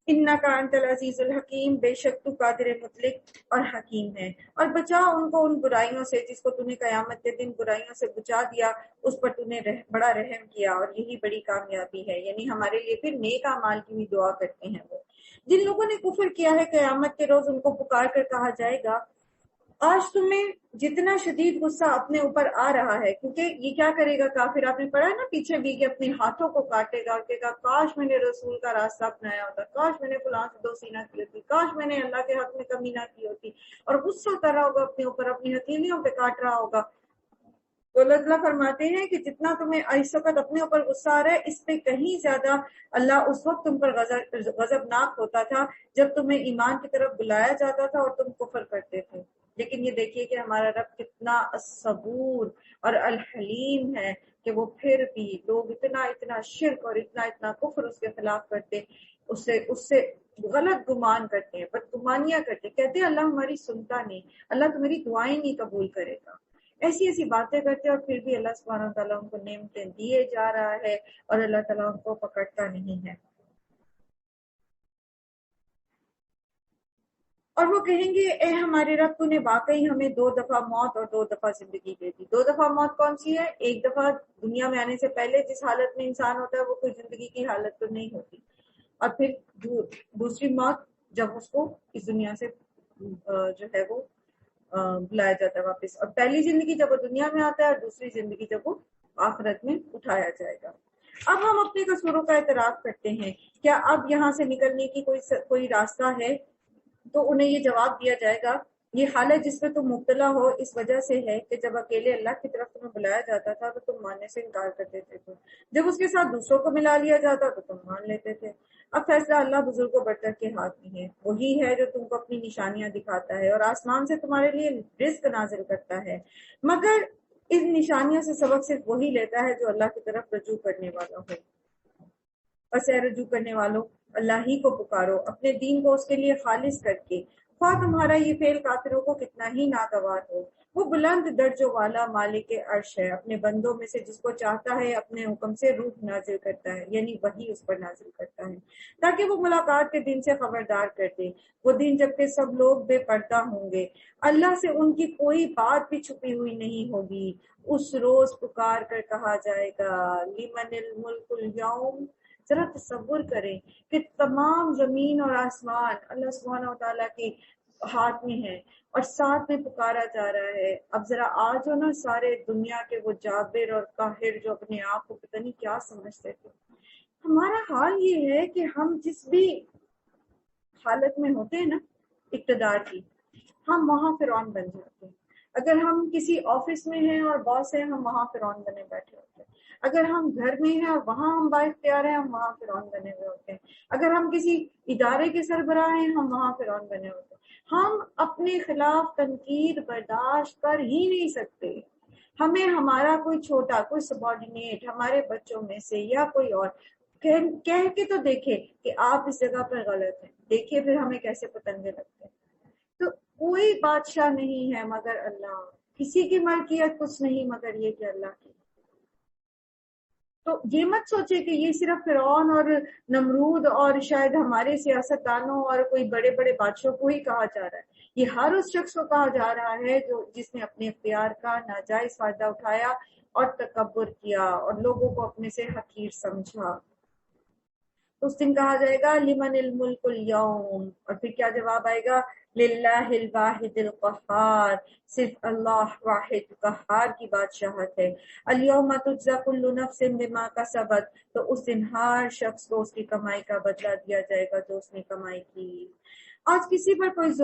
انک انت العزیز الحکیم، بے شک تو قادر مطلق اور حکیم ہے۔ اور بچا ان کو ان برائیوں سے جس کو تو نے قیامت کے دن برائیوں سے بچا دیا، اس پر تو نے بڑا رحم کیا، اور یہی بڑی کامیابی ہے۔ یعنی ہمارے لیے پھر نیک اعمال کی بھی دعا کرتے ہیں وہ۔ جن لوگوں نے کفر کیا ہے قیامت کے روز ان کو پکار کر کہا جائے گا، آج تمہیں جتنا شدید غصہ اپنے اوپر آ رہا ہے، کیونکہ یہ کیا کرے گا کافر، آپ نے پڑھا نا پیچھے بھی کہ اپنے ہاتھوں کو کاٹے گا اور کہے گا کاش میں نے رسول کا راستہ اپنایا ہوتا، کاش میں نے فلاں سے دوستی نہ کی ہوتی، کاش میں نے اللہ کے حق میں کمی نہ کی ہوتی، اور غصہ کر رہا ہوگا اپنے اوپر، اپنی ہتھیلیوں پہ کاٹ رہا ہوگا۔ تو اللہ تعالیٰ فرماتے ہیں کہ جتنا تمہیں اس وقت اپنے اوپر غصہ آ رہا ہے، اس پہ کہیں زیادہ اللہ اس وقت تم پر غضبناک ہوتا تھا جب تمہیں ایمان کی طرف بلایا جاتا تھا اور تم کفر کرتے تھے۔ لیکن یہ دیکھیے کہ ہمارا رب کتنا الصبور اور الحلیم ہے کہ وہ پھر بھی لوگ اتنا شرک اور اتنا کفر اس کے خلاف کرتے، اس سے غلط گمان کرتے ہیں، بدگمانیاں کرتے، کہتے ہیں اللہ ہماری سنتا نہیں، اللہ تمہاری دعائیں نہیں قبول کرے گا، ایسی باتیں کرتے، اور پھر بھی اللہ سبحانہ وتعالیٰ ان کو نعمتیں دیے جا رہا ہے اور اللہ تعالیٰ ان کو پکڑتا نہیں ہے۔ اور وہ کہیں گے اے ہمارے رب تو نے واقعی ہمیں 2 دفعہ موت اور 2 دفعہ زندگی دے دی. 2 دفعہ موت کون سی ہے؟ ایک دفعہ دنیا میں آنے سے پہلے جس حالت میں انسان ہوتا ہے وہ کوئی زندگی کی حالت تو نہیں ہوتی، اور پھر دوسری موت جب اس کو اس دنیا سے جو ہے وہ بلایا جاتا ہے واپس، اور پہلی زندگی جب وہ دنیا میں آتا ہے اور دوسری زندگی جب وہ آخرت میں اٹھایا جائے گا. اب ہم اپنے قصوروں کا اعتراف کرتے ہیں، کیا اب یہاں سے نکلنے کی کوئی راستہ ہے؟ تو انہیں یہ جواب دیا جائے گا یہ حالت جس میں تم مبتلا ہو اس وجہ سے ہے کہ جب اکیلے اللہ کی طرف تمہیں بلایا جاتا تھا تو تم ماننے سے انکار کر دیتے تھے، جب اس کے ساتھ دوسروں کو ملا لیا جاتا تو تم مان لیتے تھے. اب فیصلہ اللہ بزرگ و برتر کے ہاتھ میں ہے، وہی ہے جو تم کو اپنی نشانیاں دکھاتا ہے اور آسمان سے تمہارے لیے رزق نازل کرتا ہے، مگر ان نشانیوں سے سبق صرف وہی لیتا ہے جو اللہ کی طرف رجوع کرنے والا ہو. بس اے رجوع کرنے والوں، اللہ ہی کو پکارو اپنے دین کو اس کے لیے خالص کر کے، خواہ تمہارا یہ فعل کافروں کو کتنا ہی ناگوار ہو. وہ بلند درجوں والا مالک عرش ہے، اپنے بندوں میں سے جس کو چاہتا ہے اپنے حکم سے روح نازل کرتا ہے، یعنی وہی اس پر نازل کرتا ہے تاکہ وہ ملاقات کے دن سے خبردار کر دے، وہ دن جب کہ سب لوگ بے پردہ ہوں گے، اللہ سے ان کی کوئی بات بھی چھپی ہوئی نہیں ہوگی. اس روز پکار کر کہا جائے گا لمن الملک اليوم. ذرا تصور کریں کہ تمام زمین اور آسمان اللہ سبحانہ و تعالیٰ کے ہاتھ میں ہے اور ساتھ میں پکارا جا رہا ہے. اب ذرا آج ہو نا سارے دنیا کے وہ جابر اور قاہر جو اپنے آپ کو پتہ نہیں کیا سمجھتے تھے، ہمارا حال یہ ہے کہ ہم جس بھی حالت میں ہوتے ہیں نا اقتدار کی، ہم وہاں فرعون بن جاتے ہیں. اگر ہم کسی آفس میں ہیں اور باس ہیں ہم وہاں فرعون بنے بیٹھے ہوتے ہیں. اگر ہم گھر میں ہیں اور وہاں ہم بااختیار ہیں ہم وہاں فرعون بنے ہوئے ہوتے ہیں. اگر ہم کسی ادارے کے سربراہ ہیں ہم وہاں فرعون بنے ہوتے ہیں. ہم اپنے خلاف تنقید برداشت کر ہی نہیں سکتے. ہمیں ہمارا کوئی چھوٹا کوئی سبارڈینیٹ ہمارے بچوں میں سے یا کوئی اور کہہ کے تو دیکھے کہ آپ اس جگہ پر غلط ہیں، دیکھیے پھر ہمیں کیسے پتنگے لگتے ہیں. تو کوئی بادشاہ نہیں ہے مگر اللہ، کسی کی ملکیت کچھ نہیں مگر یہ کہ اللہ کی. تو یہ مت سوچے کہ یہ صرف فرعون اور نمرود اور شاید ہمارے سیاستدانوں اور کوئی بڑے بڑے بادشاہوں کو ہی کہا جا رہا ہے. یہ ہر اس شخص کو کہا جا رہا ہے جس نے اپنے اختیار کا ناجائز فائدہ اٹھایا اور تکبر کیا اور لوگوں کو اپنے سے حقیر سمجھا. اس دن کہا جائے گا لمن الملک اليوم، اور پھر کیا جواب آئے گا للہ الواحد القہار، صرف اللہ واحد قہار کی بادشاہت ہے. الیوم تجزی کل نفس بما کسبت، تو اس دن ہر شخص کو اس کی کمائی کا بدلہ دیا جائے گا جو اس نے کمائی کی. آج کسی پر کوئی